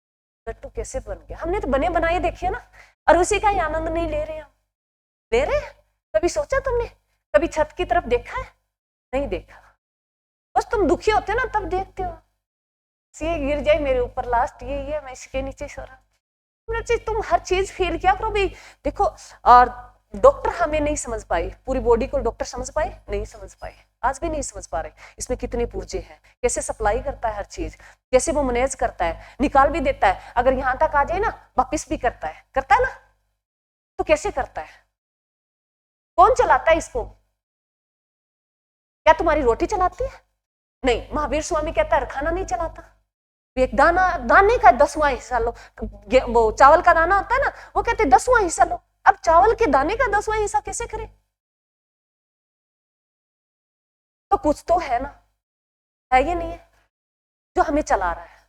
लट्टू कैसे बन गया? हमने तो बने बनाए देखे ना, और उसी का ही आनंद नहीं ले रहे हम, ले रहे हैं? कभी सोचा तुमने, कभी छत की तरफ देखा है? नहीं देखा। बस तुम दुखी होते हो ना तब देखते हो, ये गिर जाए मेरे ऊपर, लास्ट ये है, मैं इसके नीचे सो रहा हूँ। तुम हर चीज फील क्या करो भी। देखो, और डॉक्टर हमें नहीं समझ पाए, पूरी बॉडी को डॉक्टर समझ पाए नहीं, समझ पाए, आज भी नहीं समझ पा रहे इसमें कितने पुर्जे हैं, कैसे सप्लाई करता है हर चीज, कैसे वो मैनेज करता है, निकाल भी देता है, अगर यहां तक आ जाए ना वापिस भी करता है ना। तो कैसे करता है, कौन चलाता है इसको? क्या तुम्हारी रोटी चलाती है? नहीं, महावीर स्वामी कहता है खाना नहीं चलाता। एक दाने का 10वां हिस्सा लो, वो चावल का दाना होता है ना, वो कहते 10वां हिस्सा लो। अब चावल के दाने का 10वां हिस्सा कैसे करे? तो कुछ तो है ना, है ये नहीं है जो हमें चला रहा है,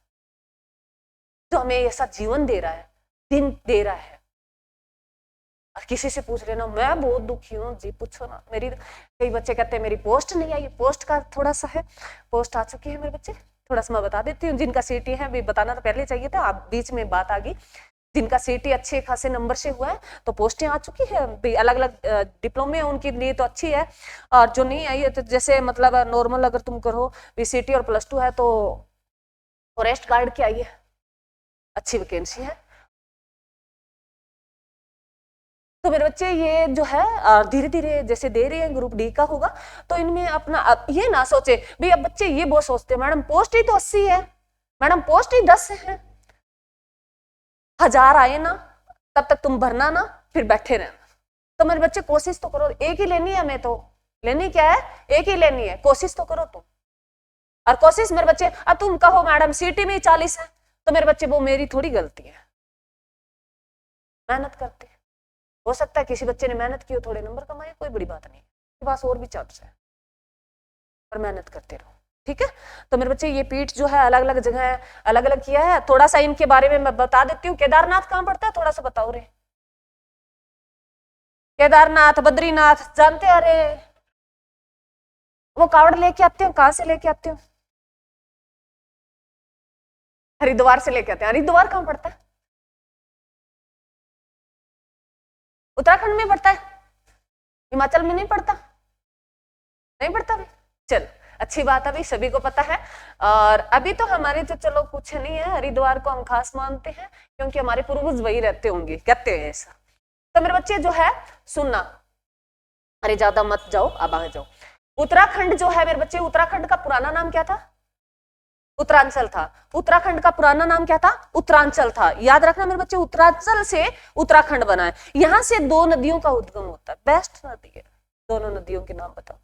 जो हमें ऐसा जीवन दे रहा है, दिन दे रहा है। और किसी से पूछ लेना, मैं बहुत दुखी हूँ जी, पूछो ना। मेरी कई बच्चे कहते हैं मेरी पोस्ट नहीं आई, पोस्ट का थोड़ा सा है, पोस्ट आ चुकी है मेरे बच्चे, थोड़ा सा मैं बता देती हूँ। जिनका सीटी है भी बताना तो पहले चाहिए था, आप बीच में बात आ गई। जिनका सीटी अच्छे खासे नंबर से हुआ है तो पोस्टें आ चुकी है, अलग अलग डिप्लोमे उनके लिए तो अच्छी है, और जो नहीं आई है तो जैसे मतलब नॉर्मल अगर तुम करो बीसीटी और +2 है तो फॉरेस्ट गार्ड की आई है, अच्छी वैकेंसी है। तो मेरे बच्चे ये जो है धीरे धीरे जैसे दे रहे हैं, ग्रुप डी का होगा तो इनमें अपना ये ना सोचे भाई, अब बच्चे ये बहुत सोचते हैं मैडम पोस्ट ही तो 80 है, मैडम पोस्ट ही 10 है, 1000 आए ना तब तक तुम भरना ना, फिर बैठे रहना। तो मेरे बच्चे कोशिश तो करो, एक ही लेनी है हमें, तो लेनी क्या है, एक ही लेनी है, कोशिश तो करो तुम। और कोशिश मेरे बच्चे, अब तुम कहो मैडम सीटी में 40 है, तो मेरे बच्चे वो मेरी थोड़ी गलती है, मेहनत करते हैं। हो सकता है किसी बच्चे ने मेहनत की हो, थोड़े नंबर कमाए, कोई बड़ी बात नहीं, के पास और भी चांस है, पर मेहनत करते रहो, ठीक है। तो मेरे बच्चे ये पीठ जो है अलग अलग जगह है, अलग अलग किया है। थोड़ा सा इनके बारे में मैं बता देती हूँ। केदारनाथ कहाँ पड़ता है, थोड़ा सा बताओ रे। केदारनाथ, बद्रीनाथ जानते हैं? अरे वो कावड़ लेके आते हो, कहाँ से लेके आते हो? हरिद्वार से लेके आते हैं। हरिद्वार कहाँ पड़ता है? उत्तराखंड में पड़ता है, हिमाचल में नहीं पड़ता। नहीं पढ़ता भाई? चल अच्छी बात है भाई, सभी को पता है। और अभी तो हमारे तो चलो कुछ नहीं है, हरिद्वार को हम खास मानते हैं क्योंकि हमारे पूर्वज वही रहते होंगे, कहते हैं ऐसा। तो मेरे बच्चे जो है सुनना, अरे ज्यादा मत जाओ, अब आ जाओ। उत्तराखंड जो है मेरे बच्चे, उत्तराखंड का पुराना नाम क्या था? उत्तरांचल था। उत्तराखंड का पुराना नाम क्या था? उत्तरांचल था। याद रखना मेरे बच्चे, उत्तरांचल से उत्तराखंड बना है। यहां से दो नदियों का उद्गम होता है, बेस्ट नदी है। दोनों नदियों के नाम बताओ।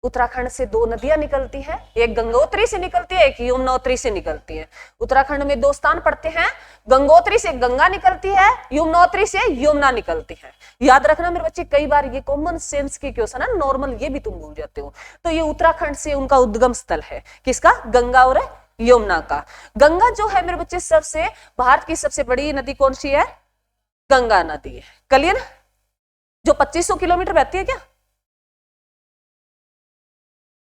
उत्तराखंड से दो नदियां निकलती हैं, एक गंगोत्री से निकलती है, एक यमुनोत्री से निकलती है। उत्तराखंड में दो स्थान पड़ते हैं, गंगोत्री से गंगा निकलती है, यमुनोत्री से यमुना निकलती है। याद रखना मेरे बच्चे, कई बार ये कॉमन सेंस की क्वेश्चन है, नॉर्मल ये भी तुम भूल जाते हो। तो ये उत्तराखंड से उनका उद्गम स्थल है, किसका? गंगा और यमुना का। गंगा जो है मेरे बच्चे, सबसे भारत की सबसे बड़ी नदी कौन सी है? गंगा नदी है। क्लियर? जो 2500 किलोमीटर बहती है क्या?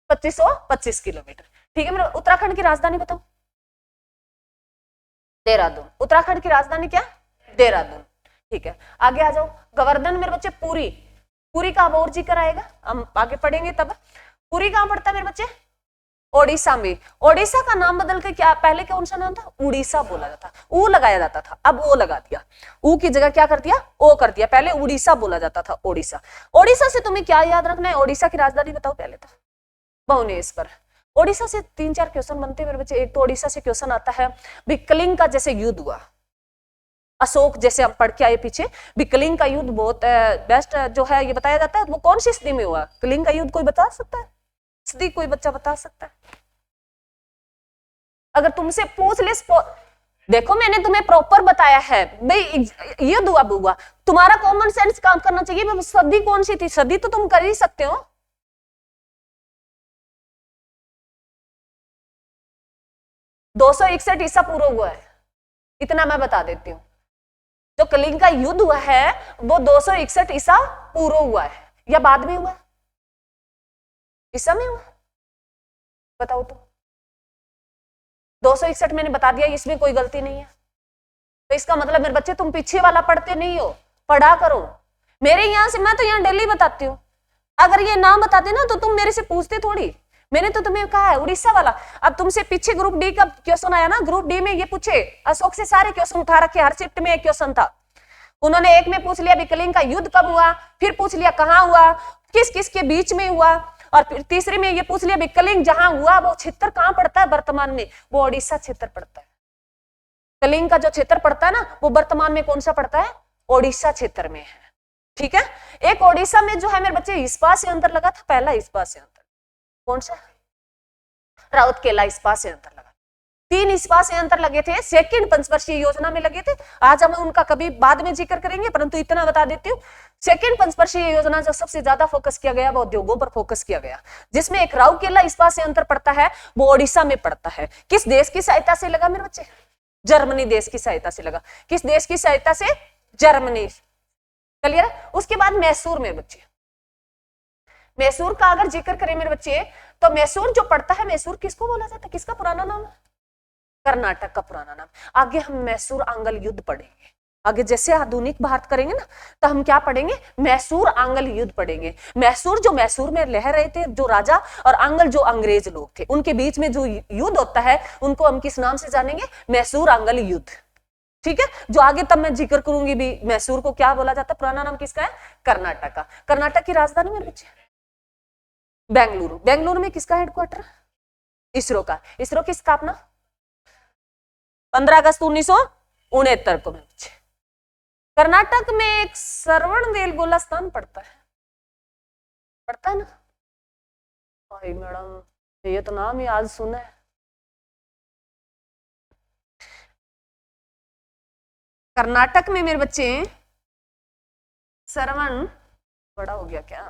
2525 किलोमीटर। ठीक है मेरे, उत्तराखंड की राजधानी बताओ। देहरादून। उत्तराखंड की राजधानी क्या? देहरादून। ठीक है, आगे आ जाओ। गोवर्धन मेरे बच्चे पुरी। पुरी का अब और जिक्र आएगा, हम आगे पढ़ेंगे तब। पुरी कहां पड़ता है मेरे बच्चे? ओडिशा में। ओडिशा का नाम बदल के क्या, पहले कौन सा नाम था? उड़ीसा बोला जाता, ऊ लगाया जाता था, अब ओ लगा दिया। ऊ की जगह क्या कर दिया? ओ कर दिया। पहले उड़ीसा बोला जाता था, ओडिशा। ओडिशा से तुम्हें क्या याद रखना है? ओडिशा की राजधानी बताओ पहले तो। भुवनेश्वर। ओडिशा से 3-4 क्वेश्चन बनते हैं मेरे बच्चे। एक तो ओडिशा से क्वेश्चन आता है, कलिंग का जैसे युद्ध हुआ, अशोक जैसे हम पढ़ के आए पीछे, कलिंग का युद्ध बहुत बेस्ट जो है ये बताया जाता है, वो कौन सी स्थिति में हुआ? कलिंग का युद्ध कोई बता सकता है? स्थिति कोई बच्चा बता सकता है? अगर तुमसे पूछ ले, देखो मैंने तुम्हें प्रॉपर बताया है भाई, युद्ध हुआ, तुम्हारा कॉमन सेंस काम करना चाहिए। सदी कौन सी थी? सदी तो तुम कर ही सकते हो। 261 ईसा पूर्व हुआ है, इतना मैं बता देती हूँ। जो कलिंग का युद्ध हुआ है वो 261 ईसा पूर्व हुआ है, या बाद में हुआ? ईसा में हुआ, बताओ तो। 261 मैंने बता दिया, इसमें कोई गलती नहीं है। तो इसका मतलब मेरे बच्चे तुम पीछे वाला पढ़ते नहीं हो, पढ़ा करो। मेरे यहां से, मैं तो यहाँ डेली बताती हूँ। अगर ये नाम बताते ना तो तुम मेरे से पूछते थोड़ी। मैंने तो तुम्हें कहा है उड़ीसा वाला। अब तुमसे पीछे ग्रुप डी का क्वेश्चन आया ना, ग्रुप डी में ये पूछे, अशोक से सारे क्वेश्चन उठा रखे, हर शिफ्ट में एक क्वेश्चन था। उन्होंने एक में पूछ लिया विकलिंग का युद्ध कब हुआ, फिर पूछ लिया कहाँ हुआ, किस किस के बीच में हुआ, और फिर तीसरे में ये पूछ लिया विकलिंग जहां हुआ वो क्षेत्र कहां पड़ता है वर्तमान में? वो ओडिशा क्षेत्र पड़ता है। कलिंग का जो क्षेत्र पड़ता है ना, वो वर्तमान में कौन सा पड़ता है? ओडिशा क्षेत्र में है। ठीक है, एक ओडिशा में जो है मेरे बच्चे इस्पात से अंतर लगा था, पहला इस्पात से अंतर कौन सा? राउरकेला इस्पात से अंतर लगा। 3 इस्पात से अंतर लगे थे, सेकंड पंचवर्षीय योजना में लगे थे। आज हम उनका कभी बाद में जिक्र करेंगे, परंतु इतना बता देती हूँ, सेकंड पंचवर्षीय योजना जो सबसे ज्यादा फोकस किया गया वो उद्योगों पर फोकस किया गया, जिसमें एक राउरकेला इस्पात से अंतर पड़ता है, वो ओडिशा में पड़ता है। किस देश की सहायता से लगा मेरे बच्चे? जर्मनी देश की सहायता से लगा। किस देश की सहायता से? जर्मनी। क्लियर है? उसके बाद मैसूर में बच्चे, मैसूर का अगर जिक्र करें मेरे बच्चे, तो मैसूर जो पड़ता है, मैसूर किसको बोला जाता है? किसका पुराना नाम है? कर्नाटक का पुराना नाम। आगे हम मैसूर आंगल युद्ध पढ़ेंगे। आगे जैसे आधुनिक भारत करेंगे ना, तो हम क्या पढ़ेंगे? मैसूर आंगल युद्ध पढ़ेंगे। मैसूर जो मैसूर में रह रहे थे जो राजा, और आंगल जो अंग्रेज लोग थे, उनके बीच में जो युद्ध होता है उनको हम किस नाम से जानेंगे? मैसूर आंगल युद्ध। ठीक है, जो आगे तब मैं जिक्र करूंगी भी, मैसूर को क्या बोला जाता है, पुराना नाम किसका है? कर्नाटक का। कर्नाटक की राजधानी मेरे बच्चे बेंगलुरु। बेंगलुरु में किसका हेडक्वार्टर? इसरो का। इसरो की स्थापना 15 अगस्त 1969 को मेरे बच्चे। कर्नाटक में एक श्रवणबेलगोला स्थान पड़ता है ना भाई मैडम, ये तो नाम ही आज सुना है। कर्नाटक में मेरे बच्चे श्रवण, बड़ा हो गया क्या,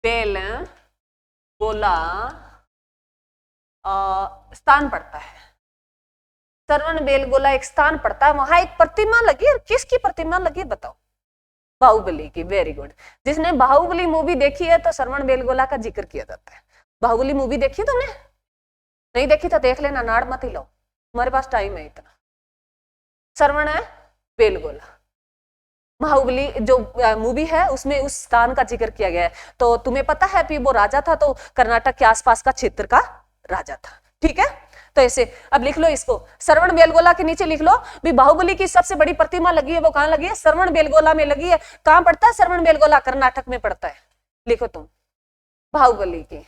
बेल गोला स्थान पड़ता है। श्रवण बेलगोला एक स्थान पड़ता है, वहां एक प्रतिमा लगी। और किसकी प्रतिमा लगी बताओ? बाहुबली की। Very good. जिसने बाहुबली मूवी देखी है तो श्रवण बेलगोला का जिक्र किया जाता है। बाहुबली मूवी देखी तुमने? नहीं देखी तो देख लेना, नाड़ मत ही लो, तुम्हारे पास टाइम है इतना। श्रवण है बेलगोला, बाहुबली जो मूवी है उसमें उस स्थान का जिक्र किया गया है। तो तुम्हें पता है कि वो राजा था तो कर्नाटक के आसपास का क्षेत्र का राजा था। ठीक है, तो ऐसे अब लिख लो इसको, श्रवण बेलगोला के नीचे लिख लो भी बाहुबली की सबसे बड़ी प्रतिमा लगी है वो कहां लगी है? श्रवण बेलगोला में लगी है। कहां पड़ता है श्रवण बेलगोला? कर्नाटक में पड़ता है। लिखो तुम बाहुबली की।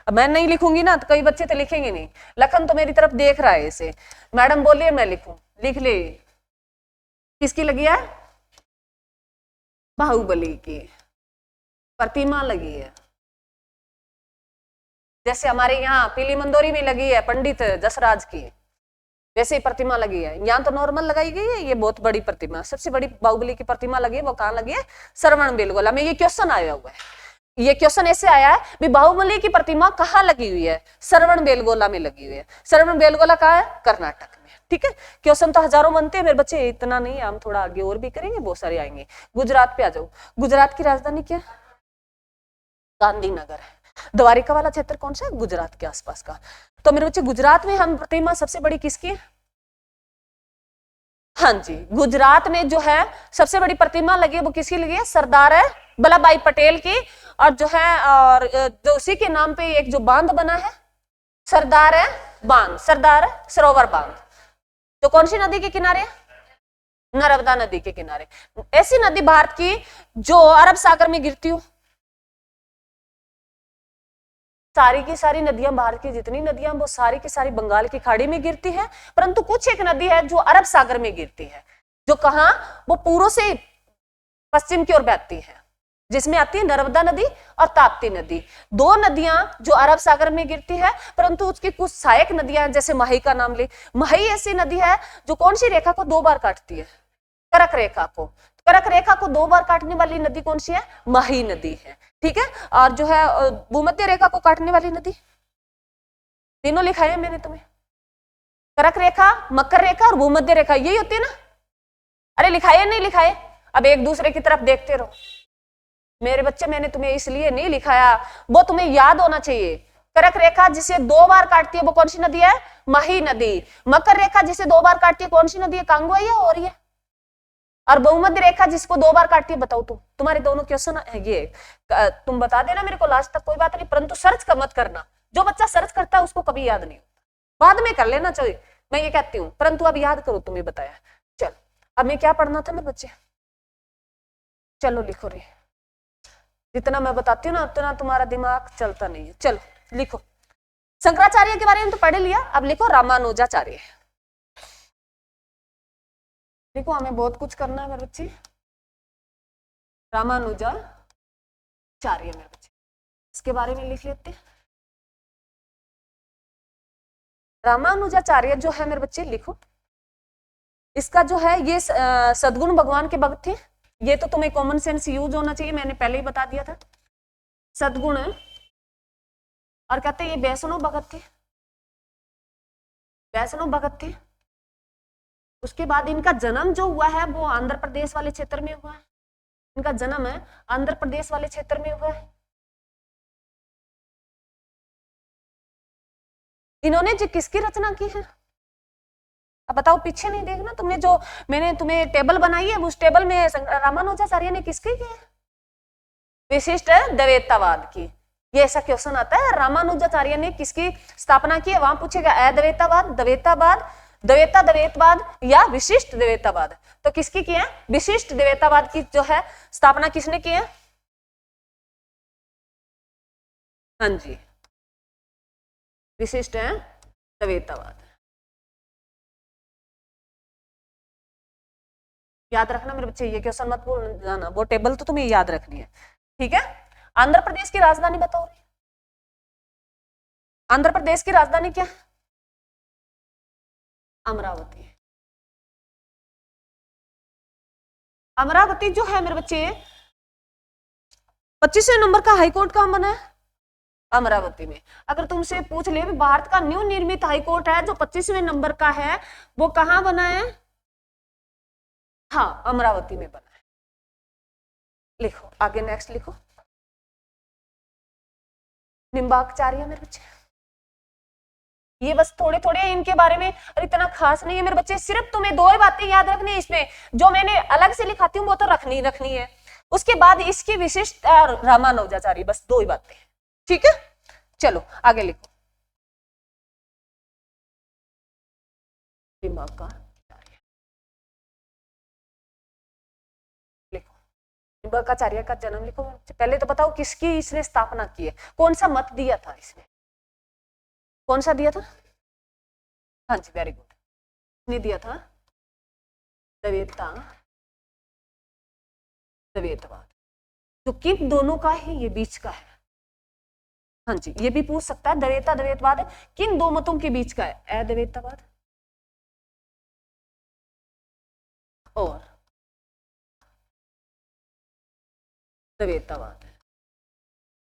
अब मैं नहीं लिखूंगी ना तो कई बच्चे तो लिखेंगे नहीं। लखन तो मेरी तरफ देख रहा है इसे, मैडम बोलिए मैं लिखूं, लिख ले। किसकी लगी है? बाहुबली की प्रतिमा लगी है। जैसे हमारे यहाँ पीली मंदोरी में लगी है पंडित जसराज की, वैसे ही प्रतिमा लगी है। यहाँ तो नॉर्मल लगाई गई है, ये बहुत बड़ी प्रतिमा, सबसे बड़ी बाहुबली की प्रतिमा लगी है। वो कहाँ लगी है? श्रवण बेलगोला में। ये क्वेश्चन आया हुआ है, ये क्वेश्चन ऐसे आया है भी बाहुबली की प्रतिमा कहाँ लगी हुई है? श्रवण बेलगोला में लगी हुई है। श्रवण बेलगोला कहाँ है? कर्नाटक में। ठीक है, क्वेश्चन तो हजारों बनते हैं मेरे बच्चे, इतना नहीं, हम थोड़ा आगे और भी करेंगे, बहुत सारे आएंगे। गुजरात पे आ जाओ। गुजरात की राजधानी क्या है? गांधीनगर है। द्वारिका वाला क्षेत्र कौन सा है? गुजरात के आसपास का। तो मेरे बच्चे गुजरात में हम प्रतिमा सबसे बड़ी किसकी है? हाँ जी, गुजरात में जो है सबसे बड़ी प्रतिमा लगी है वो किसकी लगी है? सरदार है वल्लभ भाई पटेल की। और जो है और जो उसी के नाम पे एक जो बांध बना है सरदार है बांध, सरदार सरोवर बांध, तो कौन सी नदी के किनारे? नर्मदा नदी के किनारे। ऐसी नदी भारत की जो अरब सागर में गिरती हो। सारी की सारी नदियां, भारत की जितनी नदियां वो सारी की सारी बंगाल की खाड़ी में गिरती है, परंतु कुछ एक नदी है जो अरब सागर में गिरती है, जो कहां? वो पूर्व से पश्चिम की ओर बहती है, जिसमें आती है नर्मदा नदी और ताप्ती नदी। दो नदियां जो अरब सागर में गिरती है, परंतु उसकी कुछ सहायक नदियां, जैसे मही का नाम ले। मही ऐसी नदी है जो कौन सी रेखा को 2 बार काटती है? कर्क रेखा को। कर्क रेखा को 2 बार काटने वाली नदी कौन सी है? मही नदी है। ठीक है, और जो है भूमध्य रेखा को काटने वाली नदी, तीनों लिखा है मैंने तुम्हें, कर्क रेखा, मकर रेखा और भूमध्य रेखा, यही होती है ना? अरे लिखाए नहीं लिखाए? अब एक दूसरे की तरफ देखते रहो मेरे बच्चे, मैंने तुम्हें इसलिए नहीं लिखाया, वो तुम्हें याद होना चाहिए। कर्क रेखा जिसे 2 बार काटती है वो कौन सी नदी है? मही नदी। मकर रेखा जिसे 2 बार काटती है कौन सी नदी है? कांगो है या और ये? और बहुमध्य रेखा जिसको 2 बार काटती है बताओ तुम। तुम्हारे दोनों क्वेश्चन है ये, तुम बता देना मेरे को लास्ट तक, कोई बात नहीं, परंतु सर्च का मत करना। जो बच्चा सर्च करता है उसको कभी याद नहीं होता, बाद में कर लेना चाहिए, मैं ये कहती हूँ, परंतु अब याद करो, तुम्हें बताया। चल अब मैं क्या पढ़ना था मेरे बच्चे? चलो लिखो रे, जितना मैं बताती हूँ ना उतना तुम्हारा दिमाग चलता नहीं है। चलो लिखो, शंकराचार्य के बारे में तो पढ़ लिया, अब लिखो रामानुजाचार्य। देखो हमें बहुत कुछ करना है मेरे बच्चे। रामानुजाचार्य मेरे बच्चे, इसके बारे में लिख लेते हैं। रामानुजाचार्य जो है मेरे बच्चे लिखो, इसका जो है ये सद्गुण भगवान के भक्त थे। ये तो तुम्हें कॉमन सेंस यूज होना चाहिए, मैंने पहले ही बता दिया था। सद्गुण, और कहते हैं ये वैष्णव भगत थे, वैष्णव भगत थे। उसके बाद इनका जन्म जो हुआ है वो आंध्र प्रदेश वाले क्षेत्र में हुआ है। इनका जन्म है आंध्र प्रदेश वाले क्षेत्र में हुआ है। इन्होंने जो किसकी रचना की है? अब बताओ, पीछे नहीं देखना तुमने, जो मैंने तुम्हें टेबल बनाई है उस टेबल में रामानुजाचार्य ने किसकी की है? विशिष्ट द्वैतवाद की। ये ऐसा क्वेश्चन आता है, रामानुजाचार्य ने किसकी स्थापना की है? वहां पूछेगा अद्वैतवाद, द्वैतवाद, द्वैता द्वैतवाद या विशिष्ट द्वैतवाद। तो किसकी की है? विशिष्ट द्वैतवाद की जो है स्थापना किसने की है? हाँ जी, विशिष्ट है द्वैतवाद। याद रखना मेरे बच्चे, ये क्वेश्चन मत भूल जाना, वो टेबल तो तुम्हें याद रखनी है। ठीक है, आंध्र प्रदेश की राजधानी बताओ। आंध्र प्रदेश की राजधानी क्या है? अमरावती। अमरावती जो है मेरे बच्चे 25वें नंबर का हाईकोर्ट कहां बना है? अमरावती में। अगर तुमसे पूछ ले भारत का न्यू निर्मित हाईकोर्ट है जो 25वें नंबर का है, वो कहां बना है? हाँ, अमरावती में बना है। लिखो आगे, नेक्स्ट लिखो, निम्बार्काचार्य मेरे बच्चे। ये बस थोड़े थोड़े इनके बारे में, और इतना खास नहीं है मेरे बच्चे। सिर्फ तुम्हें दो ही बातें याद रखनी है इसमें, जो मैंने अलग से लिखाती हूँ वो तो रखनी है। उसके बाद इसकी विशिष्टता रामानुजाचार्य, बस दो ही बातें, ठीक है। चलो आगे लिखो। दिमाग का लिखो, दिमागाचार्य का जन्म लिखो। पहले तो बताओ किसकी इसने स्थापना की है, कौन सा मत दिया था इसने, कौन सा दिया था? हाँ जी, वेरी गुड, ने दिया था द्वैतवाद, जो किन दोनों का है, ये बीच का है। हाँ जी, ये भी पूछ सकता है, द्वैतवाद किन दो मतों के बीच का है? अद्वैतवाद और द्वैतवाद,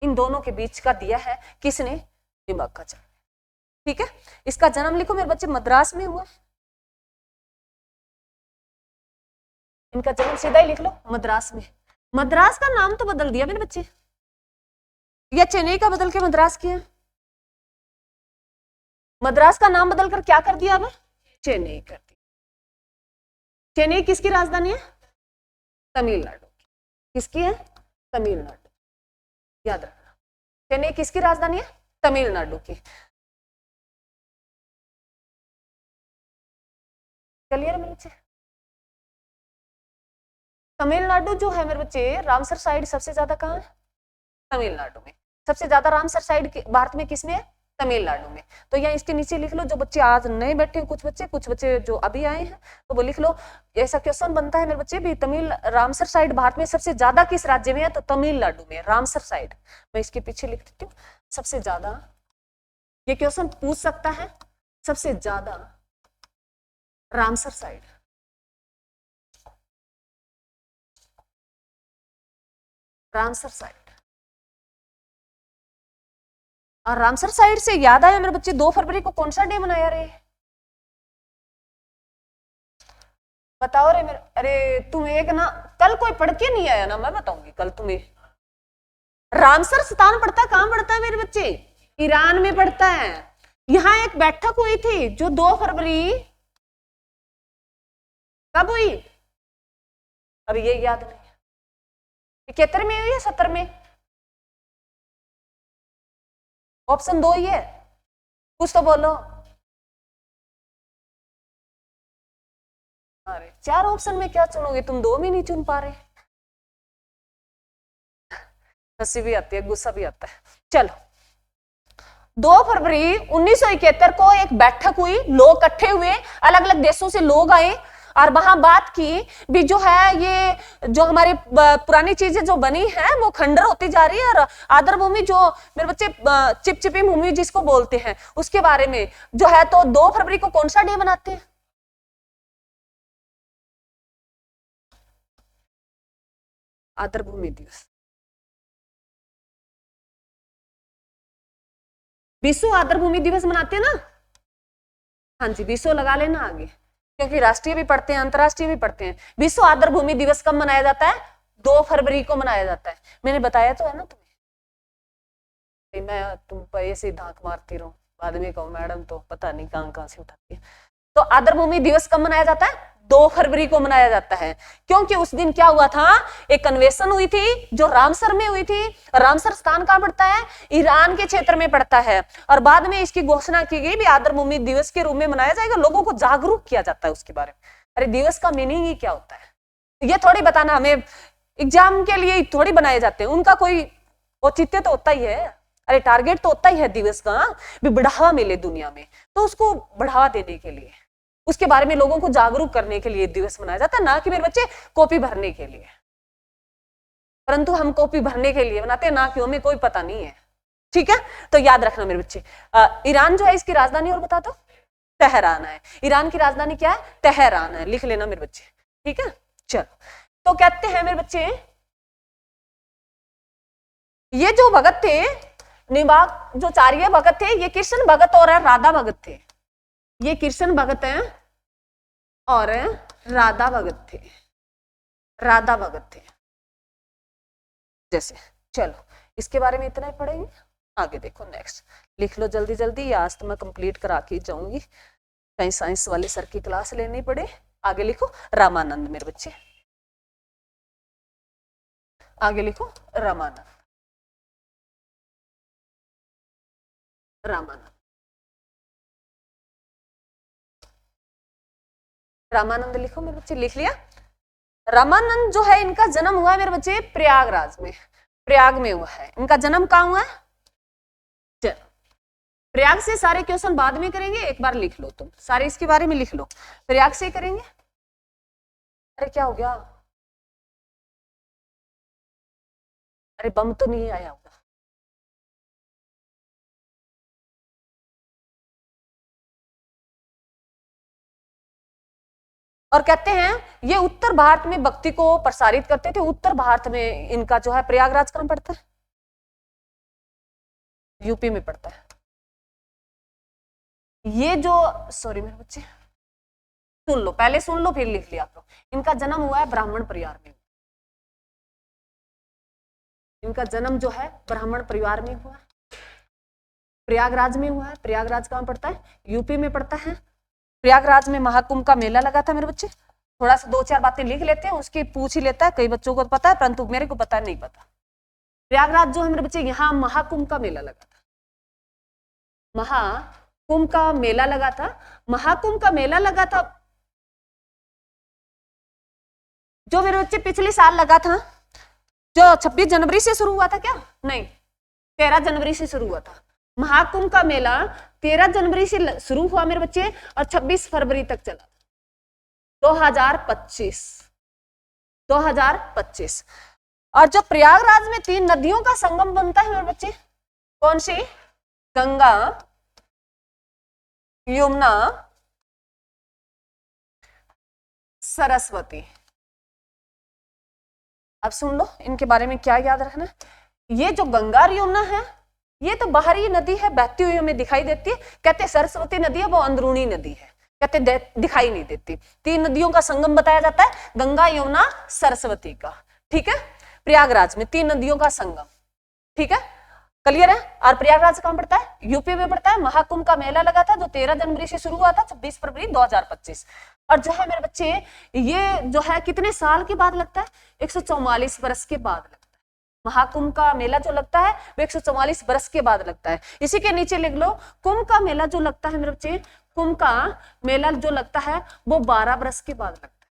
इन दोनों के बीच का दिया है किसने? दिमागाचार्य, ठीक है। इसका जन्म लिखो मेरे बच्चे, मद्रास में हुआ। इनका जन्म सीधा ही लिख लो, मद्रास में। मद्रास का नाम तो बदल दिया मेरे बच्चे, या चेन्नई का बदल के मद्रास किया? मद्रास का नाम बदलकर क्या कर दिया अब? चेन्नई कर दिया। चेन्नई किसकी राजधानी है? तमिलनाडु की। किसकी है? तमिलनाडु, याद रखना। चेन्नई किसकी राजधानी है? तमिलनाडु की। क्लियर मेरे बच्चे? तमिलनाडु जो है मेरे बच्चे, रामसर साइड सबसे ज्यादा कहाँ है? तमिलनाडु में। सबसे ज्यादा रामसर साइड भारत में किसमें है? तमिलनाडु में। तो यहाँ इसके नीचे लिख लो, जो बच्चे आज नहीं बैठे हैं, कुछ बच्चे जो अभी आए हैं, तो वो लिख लो। ऐसा क्वेश्चन बनता है मेरे बच्चे भी, रामसर साइड भारत में सबसे ज्यादा किस राज्य में है? तो तमिलनाडु में, रामसर साइड। मैं इसके पीछे लिख देती हूँ, सबसे ज्यादा, ये क्वेश्चन पूछ सकता है, सबसे ज्यादा रामसर साइड, रामसर साइड। और रामसर साइड से याद आया मेरे बच्चे, 2 फरवरी को कौन सा डे मनाया रे? बताओ रे मेरे, अरे तुम एक ना, कल कोई पढ़ के नहीं आया ना, मैं बताऊंगी कल तुम्हें। रामसर स्थान पड़ता है, कहां पड़ता है मेरे बच्चे? ईरान में पड़ता है। यहां एक बैठक हुई थी जो 2 फरवरी, कब हुई? अब ये याद नहीं है, 71 में हुई है, 70 में? ऑप्शन 2 ही है, कुछ तो बोलो। अरे 4 ऑप्शन में क्या चुनोगे तुम, 2 में नहीं चुन पा रहे। हंसी भी आती है, गुस्सा भी आता है। चलो, 2 फरवरी 1971 को एक बैठक हुई, लोग इकट्ठे हुए, अलग अलग देशों से लोग आए, और वहां बात की भी जो है, ये जो हमारी पुरानी चीजें जो बनी है वो खंडर होती जा रही है, और आदर भूमि जो मेरे बच्चे चिपचिपी भूमि जिसको बोलते हैं, उसके बारे में जो है। तो 2 फरवरी को कौन सा डे मनाते हैं? आदर भूमि दिवस, विश्व आदर भूमि दिवस मनाते हैं ना? हाँ जी, विश्व लगा लेना आगे, क्योंकि राष्ट्रीय भी पढ़ते हैं, अंतरराष्ट्रीय भी पढ़ते हैं। विश्व आदर भूमि दिवस कब मनाया जाता है? 2 फरवरी को मनाया जाता है। मैंने बताया तो है ना तुम्हें, मैं तुम पर ऐसे धाक मारती रहूं, बाद में कहो मैडम तो पता नहीं कहां से उठाती है। तो आदर भूमि दिवस कब मनाया जाता है? 2 फरवरी को मनाया जाता है, क्योंकि उस दिन क्या हुआ था, एक कन्वेंशन हुई थी जो रामसर में हुई थी। रामसर स्थान कहां पड़ता है? ईरान के क्षेत्र में पड़ता है। और बाद में इसकी घोषणा की गई भी आदर भूमि दिवस के रूप में मनाया जाएगा, लोगों को जागरूक किया जाता है उसके बारे में। अरे दिवस का मीनिंग ही क्या होता है, ये थोड़ी बताना हमें, एग्जाम के लिए थोड़ी बनाए जाते हैं, उनका कोई औचित्य तो होता ही है। अरे टारगेट तो होता ही है दिवस का, भी बढ़ावा मिले दुनिया में, तो उसको बढ़ावा देने के लिए, उसके बारे में लोगों को जागरूक करने के लिए दिवस मनाया जाता है, ना कि मेरे बच्चे कॉपी भरने के लिए। परंतु हम कॉपी भरने के लिए बनाते हैं, ना कि हमें कोई पता नहीं है, ठीक है। तो याद रखना मेरे बच्चे, ईरान जो है इसकी राजधानी और बता दो, तेहरान है। ईरान की राजधानी क्या है? तेहरान है, लिख लेना मेरे बच्चे, ठीक है। चलो, तो कहते हैं मेरे बच्चे, ये जो भगत थे, निवाक जो चार्य भगत थे, ये कृष्ण भगत और राधा भगत थे। ये कृष्ण भगत है और राधा भगत थे, राधा भगत थे जैसे। चलो, इसके बारे में इतना ही पढ़ेंगे। आगे देखो नेक्स्ट, लिख लो जल्दी जल्दी, आज तो मैं कंप्लीट करा के जाऊंगी, कहीं साइंस वाले सर की क्लास लेनी पड़े। आगे लिखो रामानंद मेरे बच्चे, आगे लिखो रामानंद, रामानंद, रामानंद लिखो मेरे बच्चे, लिख लिया। रामानंद जो है इनका जन्म हुआ है मेरे बच्चे प्रयागराज में, प्रयाग में हुआ है इनका जन्म, कहाँ हुआ है? प्रयाग से सारे क्वेश्चन बाद में करेंगे, एक बार लिख लो तुम सारे इसके बारे में लिख लो, प्रयाग से करेंगे। अरे क्या हो गया? अरे बम तो नहीं आया होगा? और कहते हैं ये उत्तर भारत में भक्ति को प्रसारित करते थे, उत्तर भारत में इनका जो है प्रयागराज कहाँ पड़ता है? यूपी में पड़ता है। ये जो, सॉरी मेरे बच्चे सुन लो, पहले सुन लो फिर लिख लिया करो। इनका जन्म हुआ है ब्राह्मण परिवार में, इनका जन्म जो है ब्राह्मण परिवार में हुआ है, प्रयागराज में हुआ है। प्रयागराज कहाँ पड़ता है? यूपी में पड़ता है। प्रयागराज में महाकुंभ का मेला लगा था मेरे बच्चे, थोड़ा सा 2-4 बातें लिख लेते हैं, उसकी पूछ ही लेता है, कई बच्चों को पता है परंतु मेरे को पता नहीं पता। प्रयागराज जो है मेरे बच्चे, यहाँ महाकुंभ का मेला लगा था, महाकुंभ का मेला लगा था, महाकुंभ का मेला लगा था जो मेरे बच्चे पिछले साल लगा था, जो 26 जनवरी से शुरू हुआ था, क्या नहीं 13 जनवरी से शुरू हुआ था। महाकुंभ का मेला 13 जनवरी से शुरू हुआ मेरे बच्चे और 26 फरवरी तक चला, 2025। और जो प्रयागराज में 3 नदियों का संगम बनता है मेरे बच्चे, कौन सी? गंगा, यमुना, सरस्वती। अब सुन लो इनके बारे में क्या याद रखना। ये जो गंगा और यमुना है ये तो बाहरी नदी है, बहती हुई हमें दिखाई देती है। कहते सरस्वती नदी है वो अंदरूनी नदी है, कहते दिखाई नहीं देती। 3 नदियों का संगम बताया जाता है, गंगा, यमुना, सरस्वती का, ठीक है। प्रयागराज में 3 नदियों का संगम, ठीक है, क्लियर है। और प्रयागराज कहां पड़ता है? यूपी में पड़ता है। महाकुंभ का मेला लगा था जो 13 जनवरी से शुरू हुआ था, 26 फरवरी 2025। और जो है मेरे बच्चे ये जो है कितने साल के बाद लगता है? 144 वर्ष के बाद लगता है। महाकुंभ का मेला जो लगता है वो 144 वर्ष के बाद लगता है। इसी के नीचे लिख लो, कुंभ का मेला जो लगता है मेरे बच्चे, कुंभ का मेला जो लगता है वो 12 वर्ष के बाद लगता है,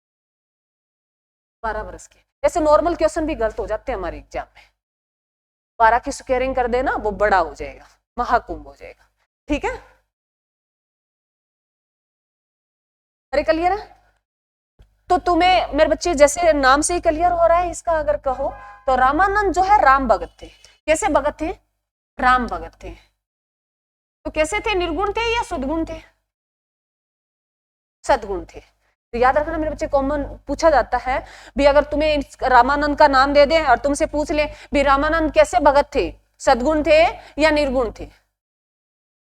12 वर्ष के। ऐसे नॉर्मल क्वेश्चन भी गलत हो जाते हैं हमारे एग्जाम में, 12 की स्क्वायरिंग कर देना वो बड़ा हो जाएगा, महाकुंभ हो जाएगा, ठीक है। अरे क्लियर है? तो तुम्हें मेरे बच्चे जैसे नाम से ही क्लियर हो रहा है इसका, अगर कहो तो रामानंद जो है राम भगत थे। कैसे भगत थे? राम भगत थे। तो कैसे थे? निर्गुण थे या सद्गुण थे? सद्गुण थे। तो याद रखना मेरे बच्चे, कॉमन पूछा जाता है भी, अगर तुम्हें रामानंद का नाम दे दे और तुमसे पूछ ले भी रामानंद कैसे भगत थे, सद्गुण थे या निर्गुण थे?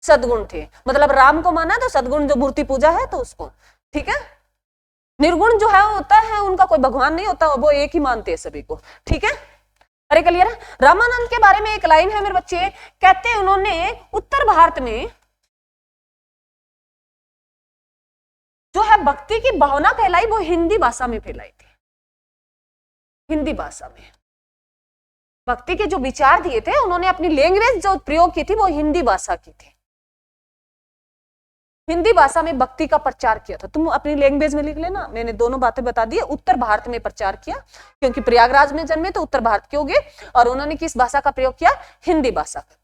सद्गुण थे। मतलब राम को माना तो सद्गुण जो मूर्ति पूजा है तो उसको, ठीक है। निर्गुण जो है होता है उनका कोई भगवान नहीं होता, वो एक ही मानते हैं सभी को, ठीक है। अरे क्लियर है? रामानंद के बारे में एक लाइन है मेरे बच्चे, कहते हैं उन्होंने उत्तर भारत में जो है भक्ति की भावना फैलाई वो हिंदी भाषा में फैलाई थी। हिंदी भाषा में भक्ति के जो विचार दिए थे उन्होंने, अपनी लैंग्वेज जो प्रयोग की थी वो हिंदी भाषा की थी। हिंदी भाषा में भक्ति का प्रचार किया था। तुम अपनी लैंग्वेज में लिख लेना, मैंने दोनों बातें बता दी। उत्तर भारत में प्रचार किया क्योंकि प्रयागराज में जन्मे तो उत्तर भारत के हो गए, और उन्होंने किस भाषा का प्रयोग किया? हिंदी भाषा का।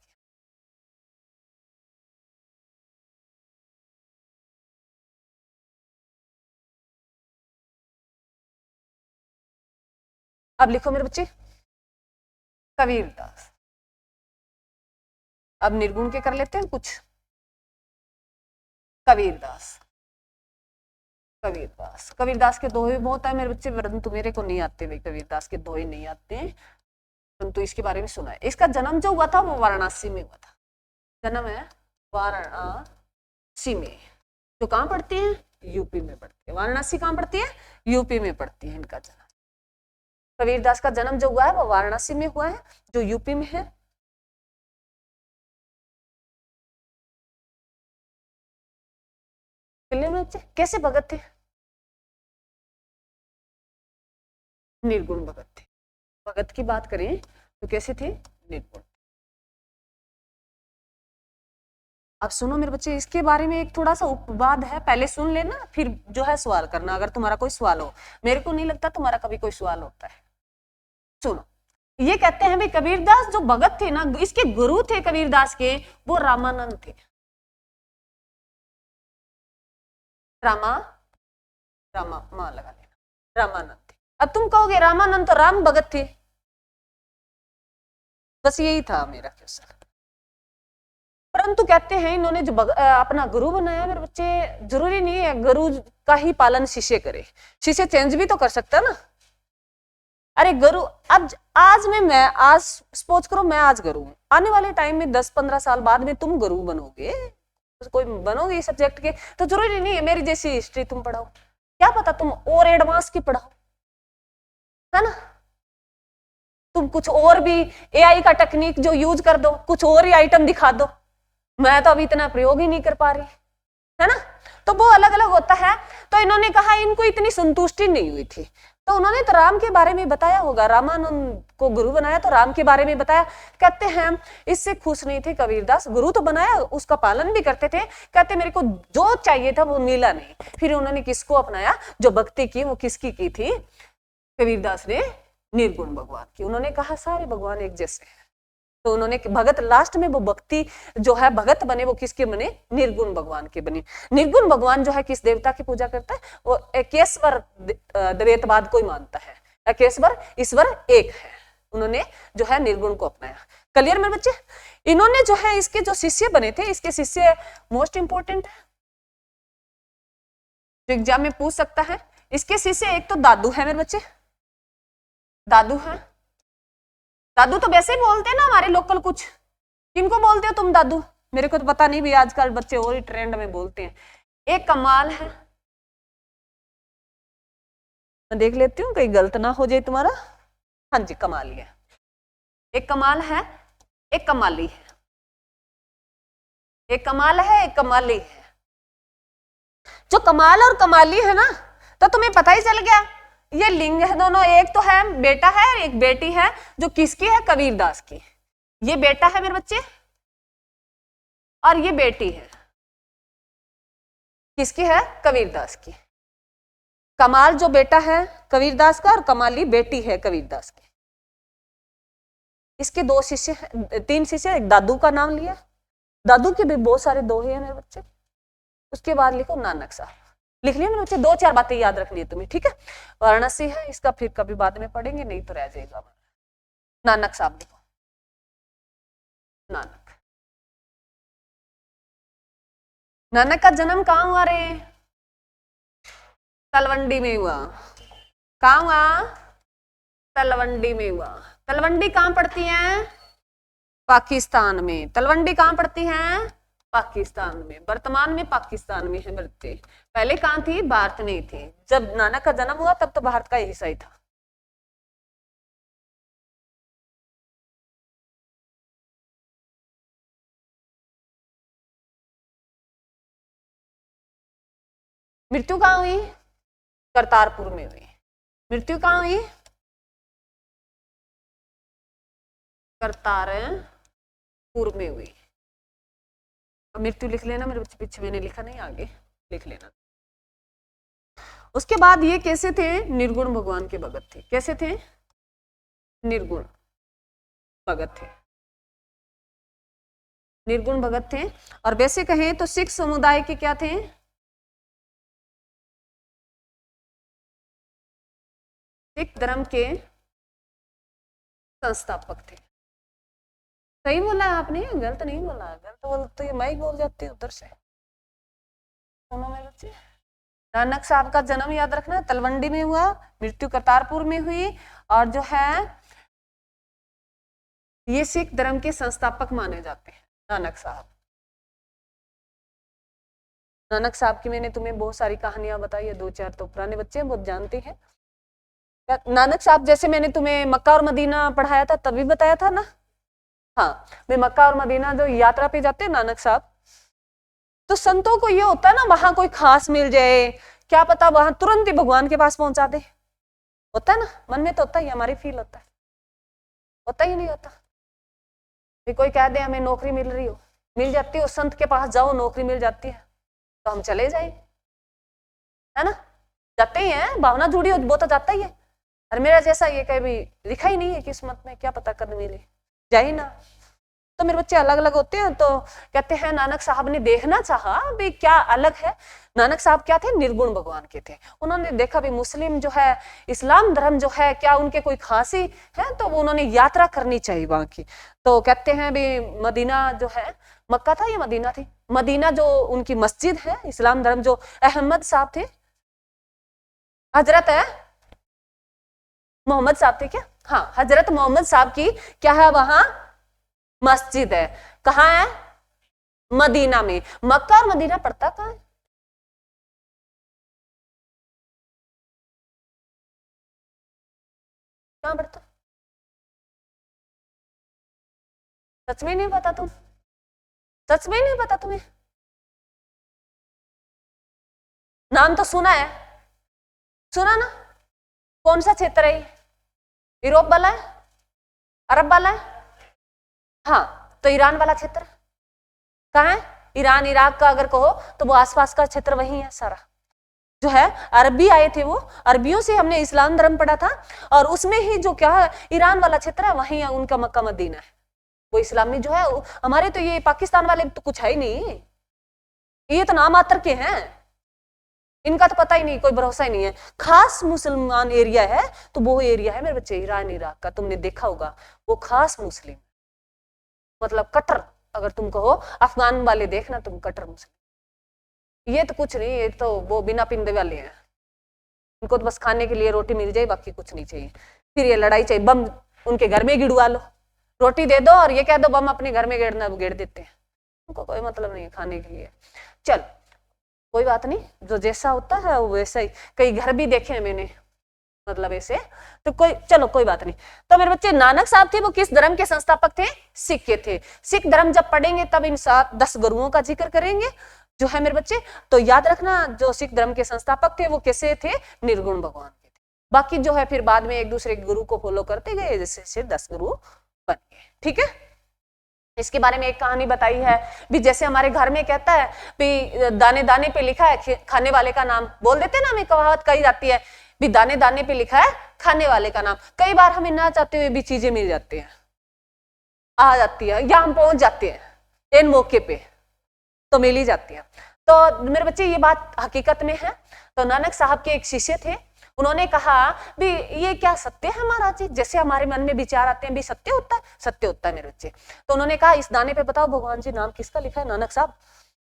अब लिखो मेरे बच्चे, कबीरदास। अब निर्गुण के कर लेते हैं कुछ। कबीरदास, कबीरदास, कबीरदास के दोहे बहुत है मेरे बच्चे, परंतु मेरे को नहीं आते भाई, कबीरदास के दोहे नहीं आते हैं, परंतु इसके बारे में सुना है। इसका जन्म जो हुआ था वो वाराणसी में हुआ था। जन्म है वाराणसी में, जो कहाँ पड़ती है? यूपी में पड़ती है। वाराणसी कहाँ पड़ती है? यूपी में पड़ती है इनका जन्म। कबीरदास का जन्म जो हुआ है वो वाराणसी में हुआ है, जो यूपी में है। क्लियर में बच्चे? कैसे भगत थे? निर्गुण भगत थे। भगत की बात करें तो कैसे थे? निर्गुण। अब सुनो मेरे बच्चे, इसके बारे में एक थोड़ा सा उपवाद है, पहले सुन लेना, फिर जो है सवाल करना अगर तुम्हारा कोई सवाल हो। मेरे को नहीं लगता तुम्हारा कभी कोई सवाल होता है। सुनो, ये कहते हैं भाई कबीरदास जो भगत थे ना, इसके गुरु थे कबीरदास के, वो रामानंद थे। रामा मां लगा लेना, रामानंद थे। अब तुम कहोगे रामानंद तो राम भगत थे, बस यही था मेरा क्वेश्चन। परंतु कहते हैं इन्होंने जो अपना गुरु बनाया मेरे बच्चे, जरूरी नहीं है गुरु का ही पालन शिष्य करे, शिष्य चेंज भी तो कर सकता है ना। अरे गुरु, अब आज मैं आज सपोज करो मैं आज गुरु हूं, आने वाले टाइम में 10-15 साल बाद में तुम गुरु बनोगे, कोई बनोगे सब्जेक्ट के, तो जरूरी नहीं है मेरी जैसी हिस्ट्री तुम पढ़ाओ, क्या पता तुम और एडवांस की पढ़ाओ, है ना। तुम कुछ और भी एआई का टेक्निक जो यूज कर दो, कुछ और ही आइटम दिखा दो, मैं तो अभी इतना प्रयोग ही नहीं कर पा रही, है ना। तो वो अलग अलग होता है। तो इन्होंने कहा इनको इतनी संतुष्टि नहीं हुई थी, तो उन्होंने तो राम के बारे में बताया होगा, रामानंद को गुरु बनाया तो राम के बारे में बताया। कहते हैं इससे खुश नहीं थे कबीरदास, गुरु तो बनाया उसका पालन भी करते थे, कहते मेरे को जो चाहिए था वो मिला नहीं। फिर उन्होंने किसको अपनाया? जो भक्ति की वो किसकी की थी? कबीरदास ने निर्गुण भगवान की। उन्होंने कहा सारे भगवान एक जैसे हैं, तो उन्होंने भगत लास्ट में वो भक्ति जो है भगत बने, वो किसके बने? निर्गुण भगवान के बने। निर्गुण भगवान जो है किस देवता की पूजा करता है? वो एकेश्वर द्वैतवाद को ही मानता है, एकेश्वर ईश्वर एक है। उन्होंने जो है निर्गुण को अपनाया। क्लियर मेरे बच्चे? इन्होंने जो है इसके जो शिष्य बने थे, इसके शिष्य मोस्ट इंपोर्टेंट है, जो एग्जाम में पूछ सकता है। इसके शिष्य एक तो दादू है मेरे बच्चे, दादू है। दादू तो वैसे ही बोलते हैं ना हमारे लोकल, कुछ किनको बोलते हो तुम दादू? मेरे को तो पता नहीं भी, आजकल बच्चे और ही ट्रेंड में बोलते हैं। एक कमाल है, मैं देख लेती हूँ कहीं गलत ना हो जाए तुम्हारा। हाँ जी, कमाली है। एक कमाल है, एक कमाली है, एक कमाल है, एक कमाली है। जो कमाल और कमाली है ना, तो तुम्हें पता ही चल गया ये लिंग है दोनों, एक तो है बेटा है, एक बेटी है, जो किसकी है? कबीरदास की। ये बेटा है मेरे बच्चे और ये बेटी है, किसकी है? कबीरदास की। कमाल जो बेटा है कबीरदास का और कमाली बेटी है कबीरदास की। इसके दो शिष्य, 3 शिष्य। एक दादू का नाम लिया, दादू के भी बहुत सारे दोहे हैं मेरे बच्चे। उसके बाद लिखो नानक साहब, लिख लिया मेरे बच्चे। 2-4 बातें याद रखनी है तुम्हें, ठीक है। वाराणसी है, इसका फिर कभी बाद में पढ़ेंगे, नहीं तो रह जाएगा। नानक साहब लिखो, नानक। नानक का जन्म कहाँ हुआ रे? तलवंडी में हुआ। कहाँ हुआ? तलवंडी में हुआ। तलवंडी कहाँ पड़ती है? पाकिस्तान में। तलवंडी कहाँ पड़ती है? पाकिस्तान में। वर्तमान में पाकिस्तान में है बच्चे, पहले कहाँ थी? भारत में थी। जब नानक का जन्म हुआ तब तो भारत का हिस्सा ही था। मृत्यु कहाँ हुई? करतारपुर में हुई। मृत्यु कहाँ हुई? करतारपुर में हुई। मृत्यु लिख लेना मेरे बच्चे, पीछे मैंने लिखा नहीं, आगे लिख लेना। उसके बाद ये कैसे थे? निर्गुण भगवान के भगत थे। कैसे थे? निर्गुण भगत थे, निर्गुण भगत थे। और वैसे कहें तो सिख समुदाय के क्या थे? सिख धर्म के संस्थापक थे। सही बोला है आपने, गलत नहीं बोला। गलत बोल तो ये मैं ही बोल जाती हूँ उधर से। सुनो मेरे बच्चे, नानक साहब का जन्म याद रखना, तलवंडी में हुआ, मृत्यु करतारपुर में हुई, और जो है ये सिख धर्म के संस्थापक माने जाते हैं नानक साहब। नानक साहब की मैंने तुम्हें बहुत सारी कहानियां बताई है, 2-4 तो पुराने बच्चे बहुत जानते हैं। नानक साहब जैसे मैंने तुम्हें मक्का और मदीना पढ़ाया था तभी बताया था ना। हाँ, मैं मक्का और मदीना जो यात्रा पे जाते हैं नानक साहब, तो संतों को ये होता है ना, वहां कोई खास मिल जाए, क्या पता वहां तुरंत ही भगवान के पास पहुंचा दे। होता है ना, मन में तो होता ही, हमारी फील होता ही नहीं होता। भी कोई कह दे हमें नौकरी मिल रही हो, मिल जाती है, उस संत के पास जाओ नौकरी मिल जाती है, तो हम चले जाए, है ना, जाते ही हैं, भावना जुड़ी हो वो तो जाता ही है। और मेरा जैसा ये कभी लिखा ही नहीं है किस्मत में, क्या पता कब मिले, जाए ना। तो मेरे बच्चे अलग अलग होते हैं, तो कहते हैं नानक साहब ने देखना चाहा भी क्या अलग है। नानक साहब क्या थे, निर्गुण भगवान के थे। उन्होंने देखा भी मुस्लिम जो है, इस्लाम धर्म जो है, क्या उनके कोई खासी है, तो उन्होंने यात्रा करनी चाहिए वहां की। तो कहते हैं भी मदीना जो है, मक्का था या मदीना थी, मदीना जो उनकी मस्जिद है इस्लाम धर्म, जो अहमद साहब थे, हजरत है मोहम्मद साहब थे क्या, हाँ हजरत मोहम्मद साहब की क्या है वहां मस्जिद है। कहाँ है, मदीना में। मक्का और मदीना पड़ता कहाँ है, कहाँ पड़ता, सच में नहीं पता तुम, सच में नहीं पता तुम्हें, नाम तो सुना है, सुना ना, कौन सा क्षेत्र है, यूरोप वाला है, अरब वाला है, हाँ तो ईरान वाला क्षेत्र कहाँ है, ईरान इराक का अगर कहो तो वो आसपास का क्षेत्र वही है सारा, जो है अरबी आए थे, वो अरबियों से हमने इस्लाम धर्म पढ़ा था, और उसमें ही जो क्या है ईरान वाला क्षेत्र है, वही उनका मक्का मदीना है। वो इस्लामी जो है, हमारे तो ये पाकिस्तान वाले तो कुछ है ही नहीं, ये तो नाम मात्र के हैं, इनका तो पता ही नहीं, कोई भरोसा ही नहीं है। खास मुसलमान एरिया है, तो वो एरिया है मेरे बच्चे ईरान इराक का, तुमने देखा होगा, वो खास मुस्लिम, मतलब कट्टर, अगर तुम कहो अफगान वाले देखना तुम, कट्टर मुस्लिम, ये तो कुछ नहीं, ये तो वो बिना पिंदे वाले हैं, उनको तो बस खाने के लिए रोटी मिल जाए, बाकी कुछ नहीं चाहिए। फिर ये लड़ाई चाहिए, बम उनके घर में गिड़वा लो, रोटी दे दो और ये कह दो बम अपने घर में गिरना, गिर देते हैं, उनको कोई मतलब नहीं है खाने के लिए। चल कोई बात नहीं, जो जैसा होता है वो वैसा ही, कई घर भी देखे हैं मैंने, मतलब ऐसे, तो कोई चलो कोई बात नहीं। तो मेरे बच्चे नानक साहब थे, वो किस धर्म के संस्थापक थे, सिख के थे। सिख धर्म जब पढ़ेंगे तब इन 10 गुरुओं का जिक्र करेंगे, जो है मेरे बच्चे, तो याद रखना जो सिख धर्म के संस्थापक थे वो कैसे थे, निर्गुण भगवान के थे। बाकी जो है फिर बाद में एक दूसरे गुरु को फॉलो करते गए, जैसे 10 गुरु बन गए, ठीक है। इसके बारे में एक कहानी बताई है भी, जैसे हमारे घर में कहता है भी दाने दाने पे लिखा है खाने वाले का नाम, बोल देते ना, हमें कहावत कही जाती है भी दाने दाने पे लिखा है खाने वाले का नाम। कई बार हमें ना चाहते हुए भी चीजें मिल जाती हैं, आ जाती है, या हम पहुंच जाते हैं इन मौके पे, तो मिल ही जाती है। तो मेरे बच्चे ये बात हकीकत में है। तो नानक साहब के एक शिष्य थे, उन्होंने कहा भी ये क्या सत्य है महाराज जी, जैसे हमारे मन में विचार आते हैं भी सत्य होता है, सत्य होता है मेरे बच्चे। तो उन्होंने कहा इस दाने पे बताओ भगवान जी नाम किसका लिखा है, नानक साहब।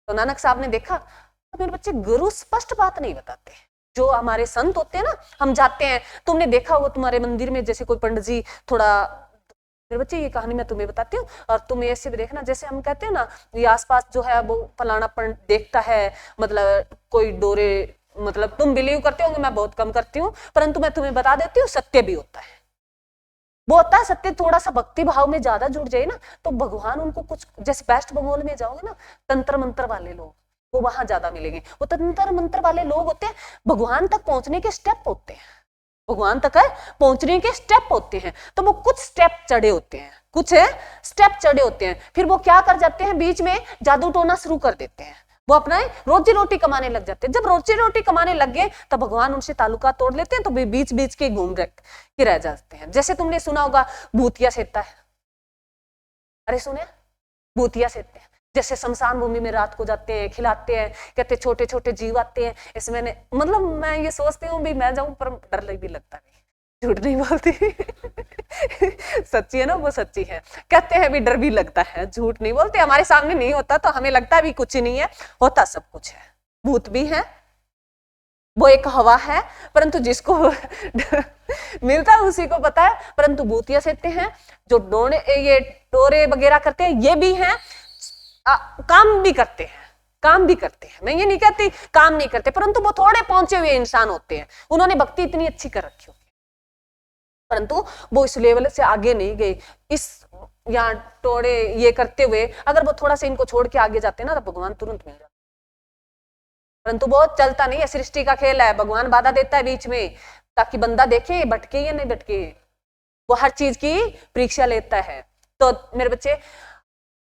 तो नानक साहब ने देखा, तो मेरे बच्चे गुरु स्पष्ट बात नहीं बताते, जो हमारे संत होते हैं ना, हम जाते हैं, तुमने देखा हो तुम्हारे मंदिर में जैसे कोई पंडित जी थोड़ा, मेरे बच्चे ये कहानी मैं तुम्हें बताती हूँ, और तुम ऐसे भी देखना, जैसे हम कहते हैं ना ये आसपास जो है वो फलाना पंडित देखता है, मतलब कोई डोरे, मतलब तुम बिलीव करते होंगे, मैं बहुत कम करती हूँ, परंतु मैं तुम्हें बता देती हूँ सत्य भी होता है, वो होता है सत्य। थोड़ा सा भक्ति भाव में ज्यादा जुड़ जाए ना, तो भगवान उनको कुछ, जैसे वेस्ट बंगाल में जाओगे ना, तंत्र मंत्र वाले लोग वो वहां ज्यादा मिलेंगे। वो तंत्र मंत्र वाले लोग होते हैं, भगवान तक पहुंचने के स्टेप होते हैं, भगवान तक है पहुंचने के स्टेप होते हैं, तो वो कुछ स्टेप चढ़े होते हैं, कुछ स्टेप चढ़े होते हैं, फिर वो क्या कर जाते हैं, बीच में जादू टोना शुरू कर देते हैं, वो अपना रोजी रोटी कमाने लग जाते हैं। जब रोजी रोटी कमाने लग गए तब भगवान उनसे ताल्लुका तोड़ लेते हैं, तो बीच बीच के घूम रह जाते हैं। जैसे तुमने सुना होगा भूतिया सेता है, अरे सुने भूतिया सेते हैं, जैसे शमशान भूमि में रात को जाते हैं, खिलाते हैं, कहते छोटे छोटे जीव आते हैं, ऐसे मैंने, मतलब मैं ये सोचती हूँ भी मैं जाऊं, पर डर भी लगता नहीं, झूठ नहीं बोलती सच्ची है ना, वो सच्ची है, कहते हैं भी डर भी लगता है, झूठ नहीं बोलते, हमारे सामने नहीं होता तो हमें लगता भी कुछ नहीं है, होता सब कुछ है, भूत भी है, वो एक हवा है, परंतु जिसको मिलता है उसी को पता है। परंतु भूतिया सेते हैं जो ये डोरे वगैरह करते हैं, ये भी हैं, काम भी करते हैं, काम भी करते हैं, मैं ये नहीं कहती काम नहीं करते, परंतु वो थोड़े पहुंचे हुए इंसान होते हैं, उन्होंने भक्ति इतनी अच्छी कर रखी होती है, परंतु वो इस लेवल से आगे नहीं गए। इस यहाँ टोड़े ये करते हुए अगर वो थोड़ा सा इनको छोड़ के आगे जाते हैं ना, तो भगवान तुरंत मिल जाते, परंतु बहुत चलता नहीं है, सृष्टि का खेल है, भगवान बाधा देता है बीच में ताकि बंदा देखे भटके या नहीं भटके, वो हर चीज की परीक्षा लेता है। तो मेरे बच्चे,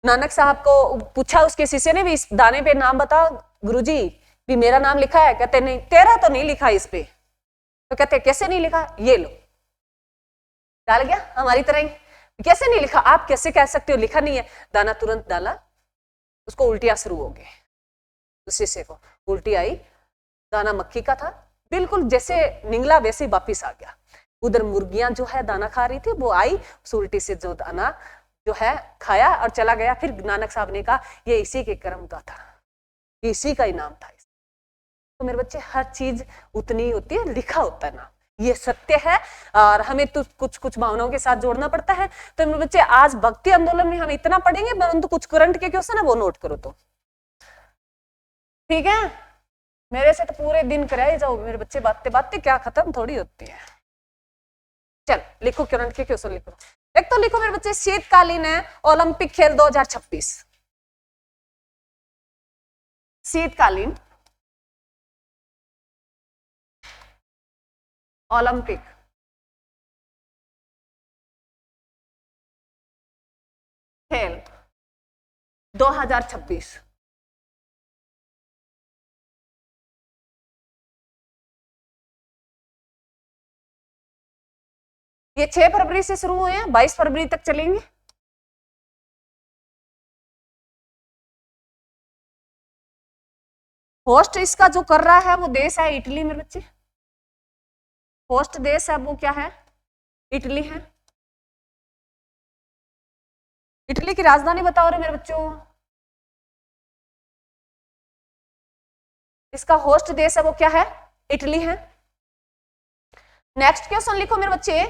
नानक साहब को पूछा उसके शिष्य ने भी, इस दाने पे नाम बता गुरुजी, भी मेरा नाम लिखा है? कहते नहीं, तेरा तो नहीं लिखा इस पे। तो कहते कैसे नहीं लिखा? ये लो, डाल गया हमारी तरह ही। कैसे नहीं लिखा? आप कैसे कह सकते हो लिखा नहीं है? दाना तुरंत डाला, उसको उल्टियां शुरू हो गई, उस शिष्य को उल्टी आई, दाना मक्खी का था, बिल्कुल जैसे निगला वैसे वापिस आ गया। उधर मुर्गियां जो है दाना खा रही थी, वो आई, उस उल्टी से जो दाना जो है खाया और चला गया। फिर नानक साहब ने कहा ये इसी के कर्म का था, इसी का ही नाम था। तो मेरे बच्चे, हर चीज उतनी ही होती है, लिखा होता है नाम, ये सत्य है। और हमें तो कुछ कुछ भावनाओं के साथ जोड़ना पड़ता है। तो मेरे बच्चे, आज भक्ति आंदोलन में हम इतना पढ़ेंगे, परंतु कुछ करंट के क्वेश्चन है वो नोट करो तो ठीक है। मेरे से तो पूरे दिन कराए जाओ मेरे बच्चे, बातें बातें क्या खत्म थोड़ी होती है। चल लिखो, करंट के क्वेश्चन लिखो। एक तो लिखो मेरे बच्चे, शीतकालीन है ओलंपिक खेल 2026, शीतकालीन ओलंपिक खेल 2026 ये 6 फरवरी से शुरू हुए हैं, 22 फरवरी तक चलेंगे। होस्ट इसका जो कर रहा है वो देश है इटली मेरे बच्चे, होस्ट देश है वो क्या है? इटली है। इटली की राजधानी बताओ रे मेरे बच्चों। इसका होस्ट देश है वो क्या है? इटली है। नेक्स्ट क्वेश्चन लिखो मेरे बच्चे,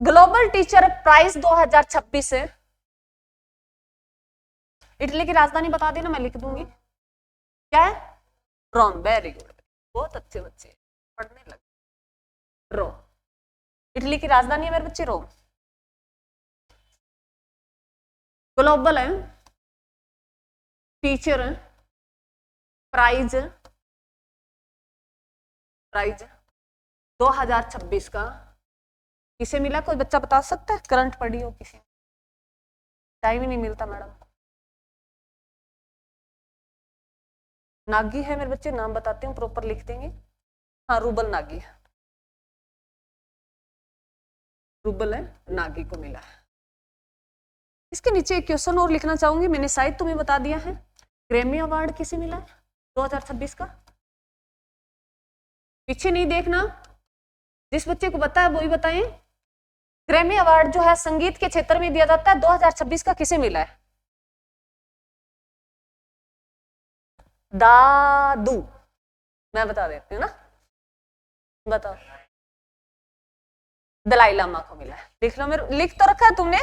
ग्लोबल टीचर प्राइज 2026 है, इटली की राजधानी बता देना, मैं लिख दूंगी। क्या है? रोम। वेरी गुड, बहुत अच्छे बच्चे पढ़ने लगे। रोम इटली की राजधानी है मेरे बच्चे, रोम। ग्लोबल है, टीचर है, प्राइज 2026 का किसे मिला? कोई बच्चा बता सकता है? करंट पढ़ी हो किसी? टाइम ही नहीं मिलता मैडम। नागी है मेरे बच्चे, नाम बताते हूँ, प्रॉपर लिख देंगे। हाँ, रूबल नागी है, रूबल है, नागी को मिला है। इसके नीचे एक क्वेश्चन और लिखना चाहूंगी, मैंने शायद तुम्हें बता दिया है। ग्रैमी अवार्ड किसे मिला है 2026 का? पीछे नहीं देखना, जिस बच्चे को पता है वो ही बताएं। ग्रैमी अवार्ड जो है संगीत के क्षेत्र में दिया जाता है, 2026 का किसे मिला है? दादू, मैं बता देती हूँ ना, बताओ। दलाई लामा को मिला है। लिख लो, मेरे लिख तो रखा है तुमने,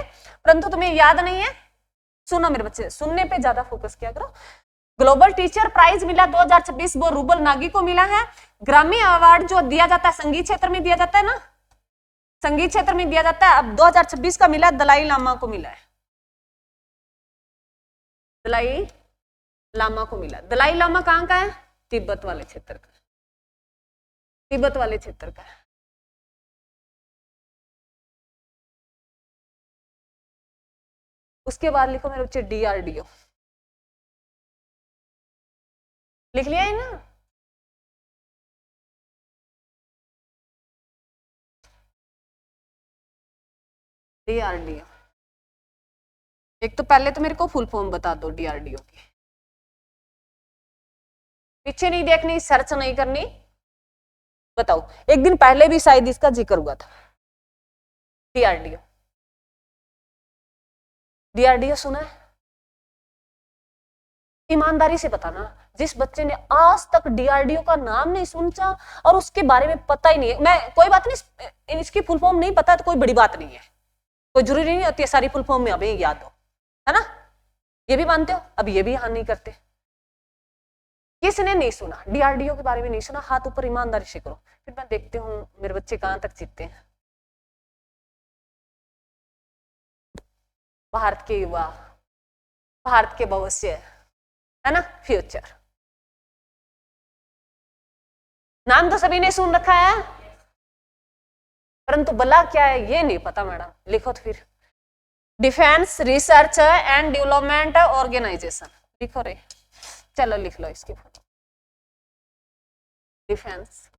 परंतु तुम्हें याद नहीं है। सुनो मेरे बच्चे, सुनने पे ज्यादा फोकस किया करो। ग्लोबल टीचर प्राइज मिला 2026, वो रूबल नागी को मिला है। ग्रामी अवार्ड जो दिया जाता है संगीत क्षेत्र में दिया जाता है ना, संगीत क्षेत्र में दिया जाता है, अब 2026 का मिला दलाई लामा को मिला है, दलाई लामा को मिला। दलाई लामा कहां का है? तिब्बत वाले क्षेत्र का, तिब्बत वाले क्षेत्र का है। उसके बाद लिखो मेरे बच्चे डीआरडीओ, लिख लिया है ना? डीआरडीओ, एक तो पहले तो मेरे को फुल फॉर्म बता दो डीआरडीओ की, पीछे नहीं देखनी, सर्च नहीं करनी, बताओ। एक दिन पहले भी शायद इसका जिक्र हुआ था। डीआरडीओ, डीआरडीओ सुना है? ईमानदारी से बताना, जिस बच्चे ने आज तक डीआरडीओ का नाम नहीं सुना और उसके बारे में पता ही नहीं है, मैं कोई बात नहीं, इसकी फुल फॉर्म नहीं पता तो कोई बड़ी बात नहीं है, कोई जरूरी नहीं होती है सारी फुल फॉर्म में हमें याद हो, है ना? ये भी मानते हो? अब ये भी हानि नहीं करते। किसने नहीं सुना डीआरडीओ के बारे में? नहीं सुना, हाथ ऊपर ईमानदारी से करो, फिर मैं देखते हूँ मेरे बच्चे कहां तक जीतते हैं। भारत के युवा, भारत के भविष्य, है ना, फ्यूचर। नाम तो सभी ने सुन रखा है, परंतु बला क्या है ये नहीं पता मैडम। लिखो तो फिर, defence research and development organisation. लिखो रे, चलो लिख लो इसकी फोटो। डिफेंस,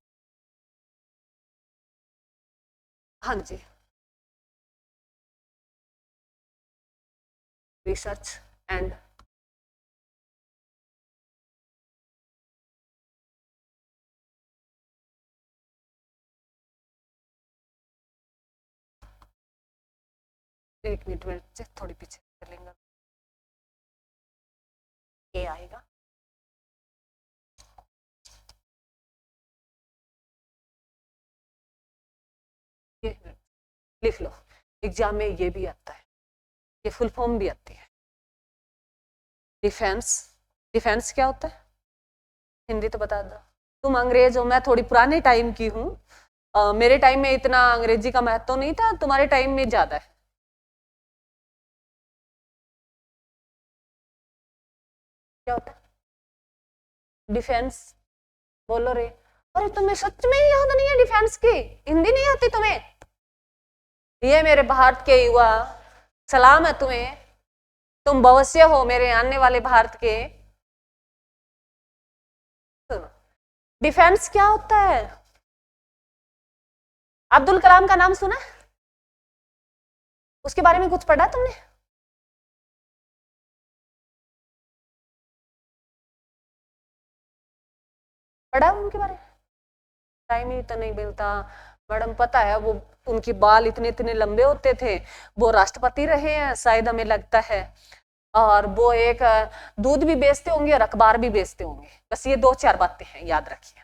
हाँ जी, रिसर्च एंड एक मिनट में थोड़ी पीछे कर लेंगे, ये आएगा। ये लिख लो, एग्जाम में ये भी आता है, ये फुल फॉर्म भी आती है। डिफेंस, डिफेंस क्या होता है हिंदी तो बता दो। तुम अंग्रेज हो, मैं थोड़ी पुराने टाइम की हूँ, मेरे टाइम में इतना अंग्रेजी का महत्व तो नहीं था, तुम्हारे टाइम में ज्यादा है। क्या होता है डिफेंस? बोलो रे। अरे तुम्हें सच में याद नहीं है डिफेंस की? हिंदी नहीं आती तुम्हें? ये मेरे भारत के युवा, सलाम है तुम्हें, तुम भविष्य हो मेरे आने वाले भारत के। सुनो, डिफेंस क्या होता है? अब्दुल कलाम का नाम सुना? उसके बारे में कुछ पढ़ा तुमने? पढ़ा उनके बारे में? टाइम ही तो नहीं मिलता मैडम, पता है वो उनके बाल इतने इतने लंबे होते थे, वो राष्ट्रपति रहे हैं शायद हमें लगता है, और वो एक दूध भी बेचते होंगे और अखबार भी बेचते होंगे। बस ये 2-4 बातें हैं, याद रखिए,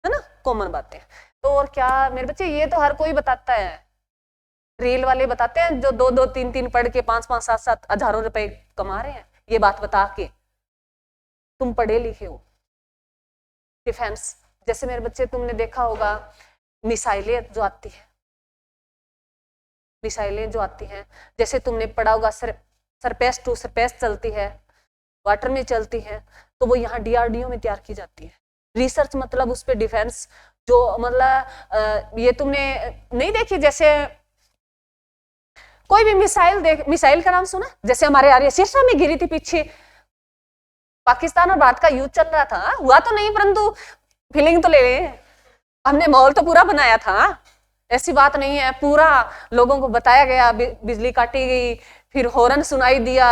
है ना, कॉमन बातें। तो और क्या मेरे बच्चे, ये तो हर कोई बताता है, रील वाले बताते हैं जो 2-2, 3-3 पढ़ के 5-5, 7-7 हजारों रुपए कमा रहे हैं, ये बात बता के। तुम पढ़े लिखे हो। डिफेंस, जैसे मेरे बच्चे तुमने देखा होगा मिसाइलें जो आती है, मिसाइलें जो आती हैं, जैसे तुमने पढ़ा होगा सरपेस टू सरपेस चलती है, वाटर में चलती है, तो वो यहाँ डीआरडीओ में तैयार की जाती है। रिसर्च मतलब उस पर डिफेंस, जो मतलब ये तुमने नहीं देखी, जैसे कोई भी मिसाइल देख, मिसाइल का नाम सुना? जैसे हमारे आर्य शीर्षा में गिरी थी पीछे, पाकिस्तान और भारत का युद्ध चल रहा था, हुआ तो नहीं परंतु फीलिंग तो ले रहे, हमने माहौल तो पूरा बनाया था। ऐसी बात नहीं है, पूरा लोगों को बताया गया, बिजली काटी गई, फिर हॉर्न सुनाई दिया,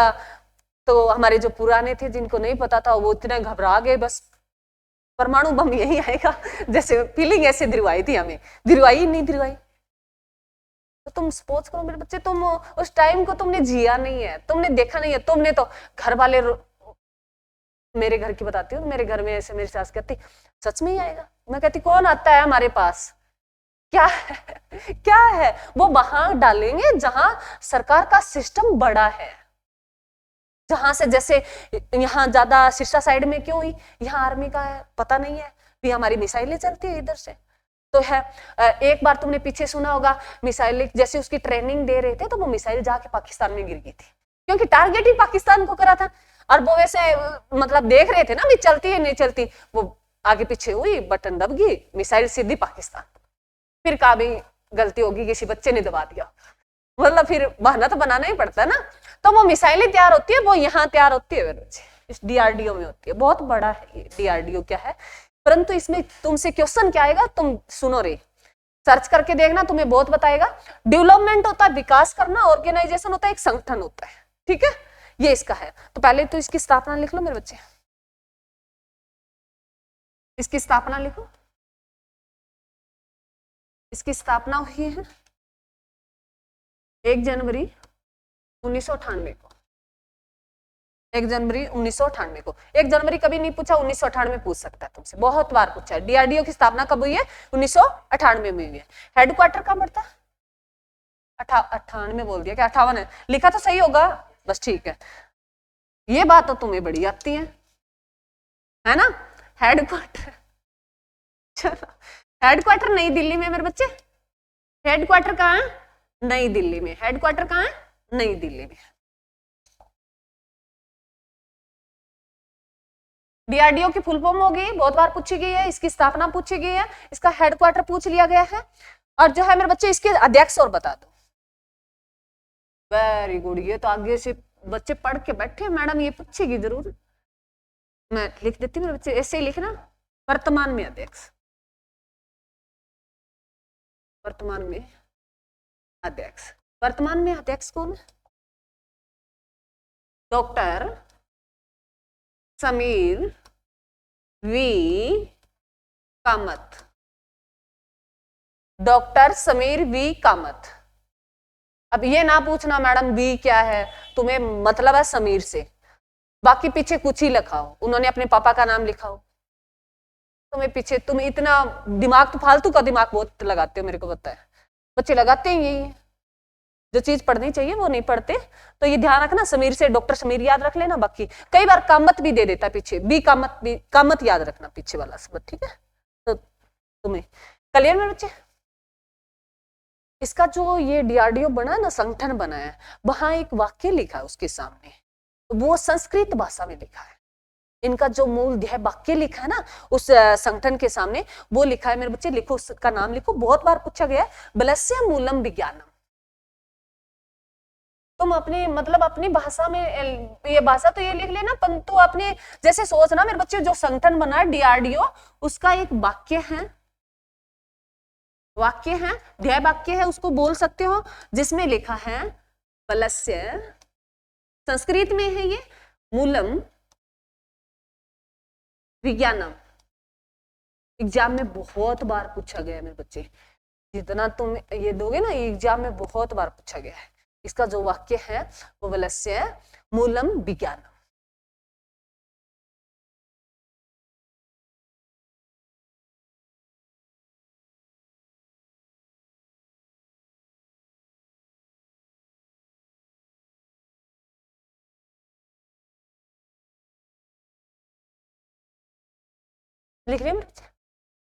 तो हमारे जो पुराने थे जिनको नहीं पता था वो इतने घबरा गए, बस परमाणु बम यही आएगा, जैसे फीलिंग ऐसे दिलवाई थी हमें, दिलवाई नहीं दिलवाई। तो तुम सपोज करो मेरे बच्चे, तुम उस टाइम को तुमने जिया नहीं है, तुमने देखा नहीं है, तुमने तो घर वाले, मेरे घर की बताती हूँ, मेरे घर में ऐसे मेरी सास कहती सच में ही आएगा, मैं कहती कौन आता है हमारे पास, क्या है क्या है, वो वहां डालेंगे जहां सरकार का सिस्टम बड़ा है, जहां से, जैसे यहाँ ज्यादा सिरसा साइड में क्यों हुई, यहाँ आर्मी का है, पता नहीं है, भी हमारी मिसाइलें चलती है इधर से तो है। एक बार तुमने पीछे सुना होगा मिसाइल, जैसे उसकी ट्रेनिंग दे रहे थे तो वो मिसाइल जाके पाकिस्तान में गिर गई थी, क्योंकि टारगेट ही पाकिस्तान को करा था, और वो वैसे मतलब देख रहे थे ना भी चलती है नहीं चलती, वो आगे पीछे हुई, बटन दब गई, मिसाइल सीधी पाकिस्तान। फिर कहा भी गलती होगी, किसी बच्चे ने दबा दिया, मतलब फिर बहाना तो बनाना ही पड़ता है ना। तो वो मिसाइलें तैयार होती है, वो यहाँ तैयार होती है इस डीआरडीओ में होती है, बहुत बड़ा है ये डीआरडीओ क्या है, परंतु इसमें तुमसे क्वेश्चन क्या आएगा, तुम सुनो रे, सर्च करके देखना, तुम्हें बहुत बताएगा। डेवलपमेंट होता है विकास करना, ऑर्गेनाइजेशन होता है एक संगठन होता है, ठीक है, ये इसका है। तो पहले तो इसकी स्थापना लिख लो मेरे बच्चे, इसकी स्थापना लिखो, इसकी स्थापना हुई है 1 जनवरी 1998 को, 1 जनवरी 1998 को। 1 जनवरी कभी नहीं पूछा, 1998 पूछ सकता है तुमसे, बहुत बार पूछा है। डीआरडीओ की स्थापना कब हुई है? 1998 में हुई है। हेडक्वार्टर कहाँ पड़ता है? 98 बोल दिया क्या? 58 है, लिखा तो सही होगा, बस ठीक है। ये बात तो तुम्हें बड़ी आती है ना। हेडक्वार्टर, चलो हेडक्वार्टर नई दिल्ली में मेरे बच्चे, हेडक्वार्टर कहाँ है? नई दिल्ली में। हेडक्वार्टर कहाँ है? नई दिल्ली में। डीआरडीओ की फुल फॉर्म होगी, बहुत बार पूछी गई है, इसकी स्थापना पूछी गई है, इसका हेडक्वार्टर पूछ लिया गया है, और जो है मेरे बच्चे इसके अध्यक्ष और बता दो। वेरी गुड, ये तो आगे से बच्चे पढ़ के बैठे, मैडम ये पूछेगी जरूर। मैं लिख देती हूँ मेरे बच्चे, ऐसे ही लिखना। वर्तमान में अध्यक्ष, वर्तमान में अध्यक्ष, वर्तमान में अध्यक्ष कौन है? Doctor Sameer V Kamath, doctor Sameer V Kamath. अब ये ना पूछना मैडम वी क्या है, तुम्हें मतलब है समीर से, बाकी पीछे कुछ ही लिखा हो, उन्होंने अपने पापा का नाम लिखा हो, तुम्हें पीछे, तुम इतना दिमाग तो फालतू का दिमाग बहुत लगाते हो, मेरे को पता है, बच्चे लगाते हैं यही, जो चीज पढ़नी चाहिए वो नहीं पढ़ते। तो ये ध्यान रखना, समीर से डॉक्टर समीर याद रख लेना, बाकी कई बार कामत भी दे देता पीछे, बी कामत, भी कामत याद रखना पीछे वाला शब्द, ठीक है। तो तुम्हें क्लियर में बच्चे? इसका जो ये डीआरडीओ बना ना, संगठन बना है, वहां एक वाक्य लिखा है उसके सामने, तो वो संस्कृत भाषा में लिखा है। इनका जो मूल ध्येय वाक्य लिखा है ना उस संगठन के सामने, वो लिखा है। मेरे बच्चे लिखो, उसका नाम लिखो, बहुत बार पूछा गया है, बलस्य मूलम विज्ञानम। तुम अपनी मतलब अपनी भाषा में, ये भाषा तो ये लिख लेना, परंतु अपने जैसे सोचना मेरे बच्चे, जो संगठन बना है डीआरडीओ, उसका एक वाक्य है, वाक्य है, ध्येय वाक्य है, उसको बोल सकते हो, जिसमें लिखा है बलस्य, संस्कृत में है ये, मूलम विज्ञानम। एग्जाम में बहुत बार पूछा गया है मेरे बच्चे, जितना तुम ये दोगे ना, एग्जाम में बहुत बार पूछा गया है। इसका जो वाक्य है वो बलस्य मूलम विज्ञानम। लिख रहे हैं?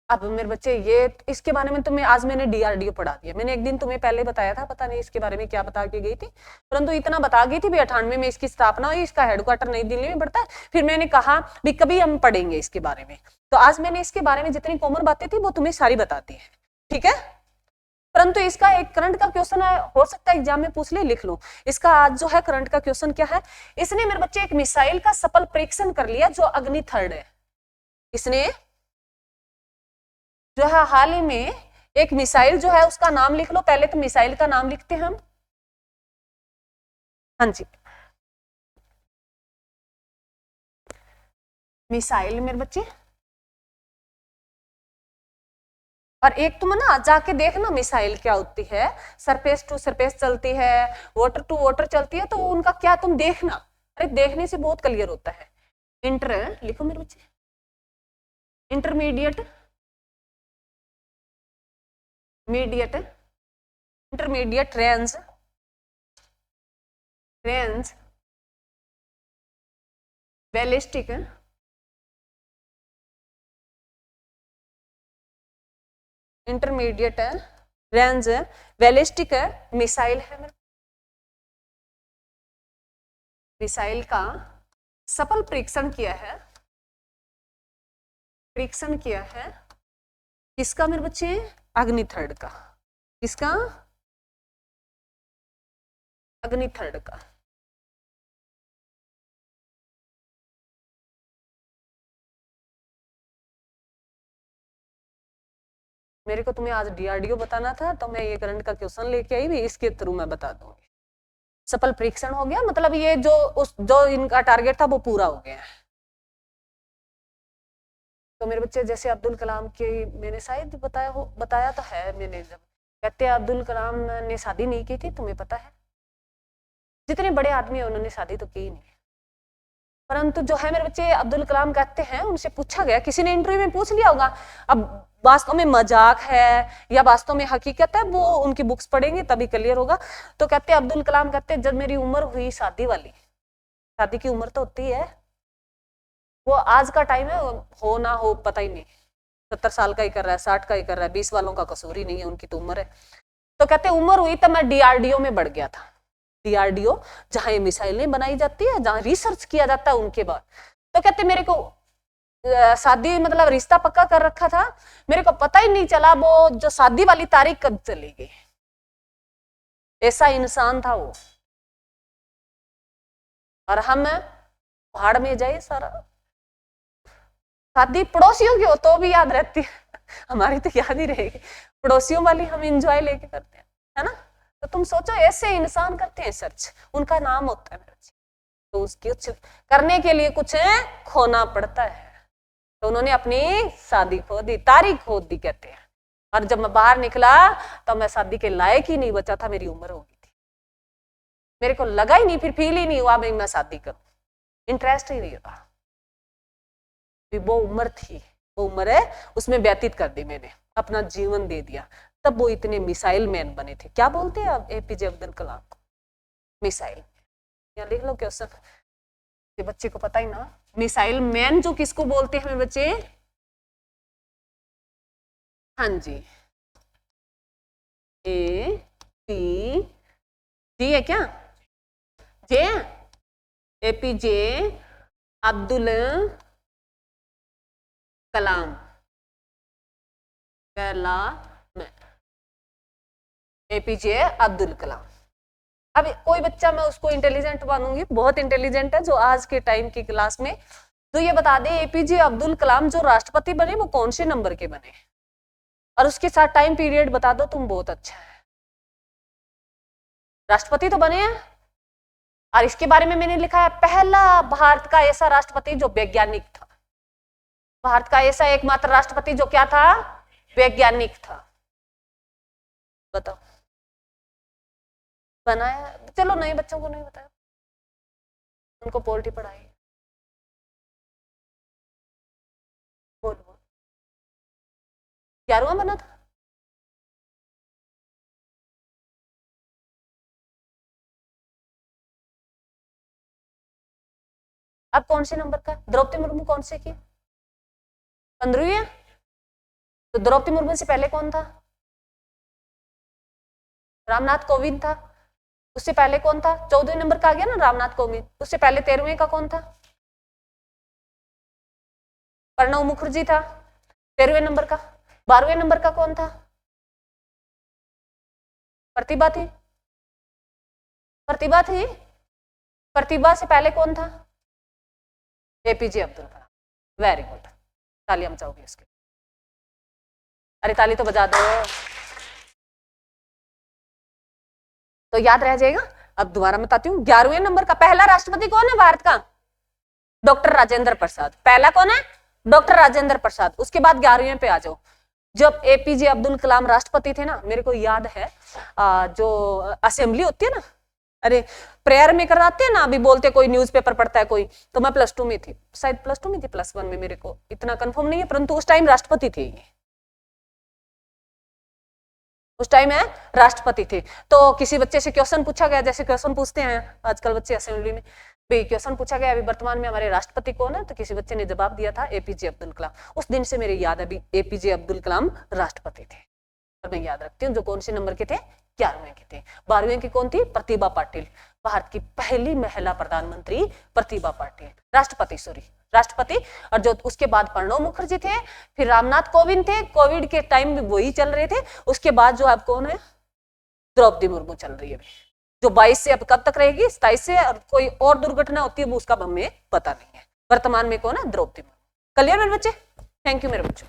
अब मेरे बच्चे ये इसके बारे में तुम्हें आज मैंने डीआरडीओ पढ़ा दिया, मैंने एक दिन तुम्हें पहले बताया था, पता नहीं इसके बारे में क्या बता के गई थी, परंतु इतना बता गई थी भी 98 में इसकी स्थापना हुई, इसका हेडक्वार्टर नई दिल्ली में पड़ता है। फिर मैंने कहा भी कभी हम पढ़ेंगे इसके बारे में, तो आज मैंने इसके बारे में जितनी कॉमन बातें थी वो तुम्हें सारी बताती है, ठीक है। परंतु इसका एक करंट का क्वेश्चन है, हो सकता है एग्जाम में पूछ ले, लिख लो। इसका आज जो है करंट का क्वेश्चन क्या है, इसने मेरे बच्चे एक मिसाइल का सफल परीक्षण कर लिया जो अग्नि थर्ड है। इसने जो है हाल ही में एक मिसाइल जो है उसका नाम लिख लो, पहले तो मिसाइल का नाम लिखते हैं हम। हाँ जी, मिसाइल मेरे बच्चे, और एक तुम ना जाके देखना मिसाइल क्या होती है, सरफेस टू सरफेस चलती है, वाटर टू वाटर चलती है, तो उनका क्या तुम देखना, अरे देखने से बहुत क्लियर होता है। इंटर लिखो मेरे बच्चे, intermediate, mediate, intermediate range, range ballistic, intermediate है, रेंज है, बैलिस्टिक है, मिसाइल है। मिसाइल का सफल परीक्षण किया है, परीक्षण किया है किसका मेरे बच्चे, अग्नि थर्ड का। किसका? अग्नि थर्ड का। मेरे को तुम्हें आज डीआरडीओ बताना था, तो मैं ये करंट का क्वेश्चन लेके आई भी, इसके थ्रू मैं बता दूंगी। सफल परीक्षण हो गया, मतलब ये जो इनका टारगेट था वो पूरा हो गया है। तो मेरे बच्चे जैसे अब्दुल कलाम की मैंने शायद बताया तो है मैंने, जब कहते हैं अब्दुल कलाम ने शादी नहीं की थी, तुम्हें पता है जितने बड़े आदमी है उन्होंने शादी तो की नहीं, परंतु जो है मेरे बच्चे अब्दुल कलाम कहते हैं, उनसे पूछा गया, किसी ने इंटरव्यू में पूछ लिया होगा, अब वास्तव में मजाक है या वास्तव में हकीकत है वो उनकी बुक्स पढ़ेंगे तभी क्लियर होगा। तो कहते हैं अब्दुल कलाम कहते हैं, जब मेरी उम्र हुई शादी वाली, शादी की उम्र तो होती है, वो आज का टाइम है, हो ना हो पता ही नहीं, 70 साल का ही कर रहा है, 60 का ही कर रहा है, 20 वालों का कसूर ही नहीं है, उनकी तो उम्र है। तो कहते उम्र हुई तब मैं डीआरडीओ में बढ़ गया था, डीआरडीओ जहां ये मिसाइलें बनाई जाती है, जहां रिसर्च किया जाता है उनके बाद। तो कहते मेरे को शादी मतलब रिश्ता पक्का कर रखा था, मेरे को पता ही नहीं चला वो जो शादी वाली तारीख कब चली गई। ऐसा इंसान था वो। और हम पहाड़ में जाए सारा। शादी पड़ोसियों की हो तो भी याद रहती है, हमारी तो याद ही रहेगी। पड़ोसियों वाली हम इंजॉय लेके करते हैं, है ना। तो तुम सोचो ऐसे इंसान करते हैं सर्च, उनका नाम होता है मेरा जी। तो उसकी कुछ करने के लिए कुछ खोना पड़ता है। तो उन्होंने अपनी शादी खो दी, तारीख खो दी कहते हैं। और जब मैं बाहर निकला तो मैं शादी के लायक ही नहीं बचा था, मेरी उम्र हो गई थी। मेरे को लगा ही नहीं, फिर फील ही नहीं हुआ भाई मैं शादी करूं, इंटरेस्ट ही नहीं रहा। वो उम्र थी, वो उम्र है, उसमें व्यतीत कर दी मैंने, अपना जीवन दे दिया। तब वो इतने मिसाइल मैन बने थे। क्या बोलते हैं आप एपीजे अब्दुल कलाम को? मिसाइल। या लिख लो क्वेश्चन, बच्चे को पता ही ना। मिसाइल मैन जो किसको बोलते हैं बच्चे? हाँ जी, ए पी जी है क्या? जे एपीजे अब्दुल कलाम, एपीजे अब्दुल कलाम। अब कोई बच्चा मैं उसको इंटेलिजेंट मानूंगी, बहुत इंटेलिजेंट है जो आज के टाइम की क्लास में, तो ये बता दे एपीजे अब्दुल कलाम जो राष्ट्रपति बने वो कौन से नंबर के बने, और उसके साथ टाइम पीरियड बता दो तुम, बहुत अच्छा है। राष्ट्रपति तो बने हैं, और इसके बारे में मैंने लिखा है पहला भारत का ऐसा राष्ट्रपति जो वैज्ञानिक था। भारत का ऐसा एकमात्र राष्ट्रपति जो क्या था? वैज्ञानिक था। बताओ बनाया? चलो नए बच्चों को नहीं बताया, उनको पोल्ट्री पढ़ाई। बोल बोल 11वां बना था। अब कौन से नंबर का? द्रौपदी मुर्मू कौन से की? 15वीं है। तो द्रौपदी मुर्मू से पहले कौन था? रामनाथ कोविंद था। उससे पहले कौन था? 14वें नंबर का आ गया ना रामनाथ कोविंद। उससे पहले 13वें का कौन था? प्रणब मुखर्जी था 13वें नंबर का। 12वें नंबर का कौन था? प्रतिभा थी। प्रतिभा थी। प्रतिभा से पहले कौन था? APJ Abdul Kalam. Very good, तालियां बजाओगे इसके? अरे ताली तो बजा दो, तो याद रह जाएगा। अब दोबारा बताती हूँ। 11वें नंबर का पहला राष्ट्रपति कौन है भारत का? डॉक्टर राजेंद्र प्रसाद। पहला कौन है? डॉक्टर राजेंद्र प्रसाद। उसके बाद 11वें पे आ जाओ। जब एपीजे अब्दुल कलाम राष्ट्रपति थे ना, मेरे को याद है जो असेंबली होती है ना, अरे प्रेयर में कराते हैं ना, अभी बोलते कोई न्यूज़पेपर पढ़ता है कोई, तो मैं +2 में थी, शायद +2 में थी, +1 में, मेरे को इतना कंफर्म नहीं है, परंतु उस टाइम राष्ट्रपति थे ये। उस टाइम है राष्ट्रपति थे। तो किसी बच्चे से क्वेश्चन पूछा गया, जैसे क्वेश्चन पूछते हैं आजकल बच्चे असेंबली में, भाई क्वेश्चन पूछा गया अभी वर्तमान में हमारे राष्ट्रपति कौन है, तो किसी बच्चे ने जवाब दिया था एपीजे अब्दुल कलाम। उस दिन से मेरी याद है अभी एपीजे अब्दुल कलाम राष्ट्रपति थे, और मैं याद रखती हूँ। जो कौन से नंबर के थे? 11वें के थे। 12वें की कौन थी? प्रतिभा पाटिल। भारत की पहली महिला प्रधानमंत्री प्रतिभा पाटिल, राष्ट्रपति, सॉरी राष्ट्रपति। और जो उसके बाद प्रणब मुखर्जी थे, फिर रामनाथ कोविंद थे, कोविड के टाइम में वही चल रहे थे। उसके बाद जो अब कौन है? द्रौपदी मुर्मू चल रही है, जो 22 से अब कब तक रहेगी? 27 से। और कोई और दुर्घटना होती है वो उसका हमें पता नहीं है। वर्तमान में कौन है? द्रौपदी मुर्मू। क्लियर मेरे बच्चे? थैंक यू मेरे बच्चों।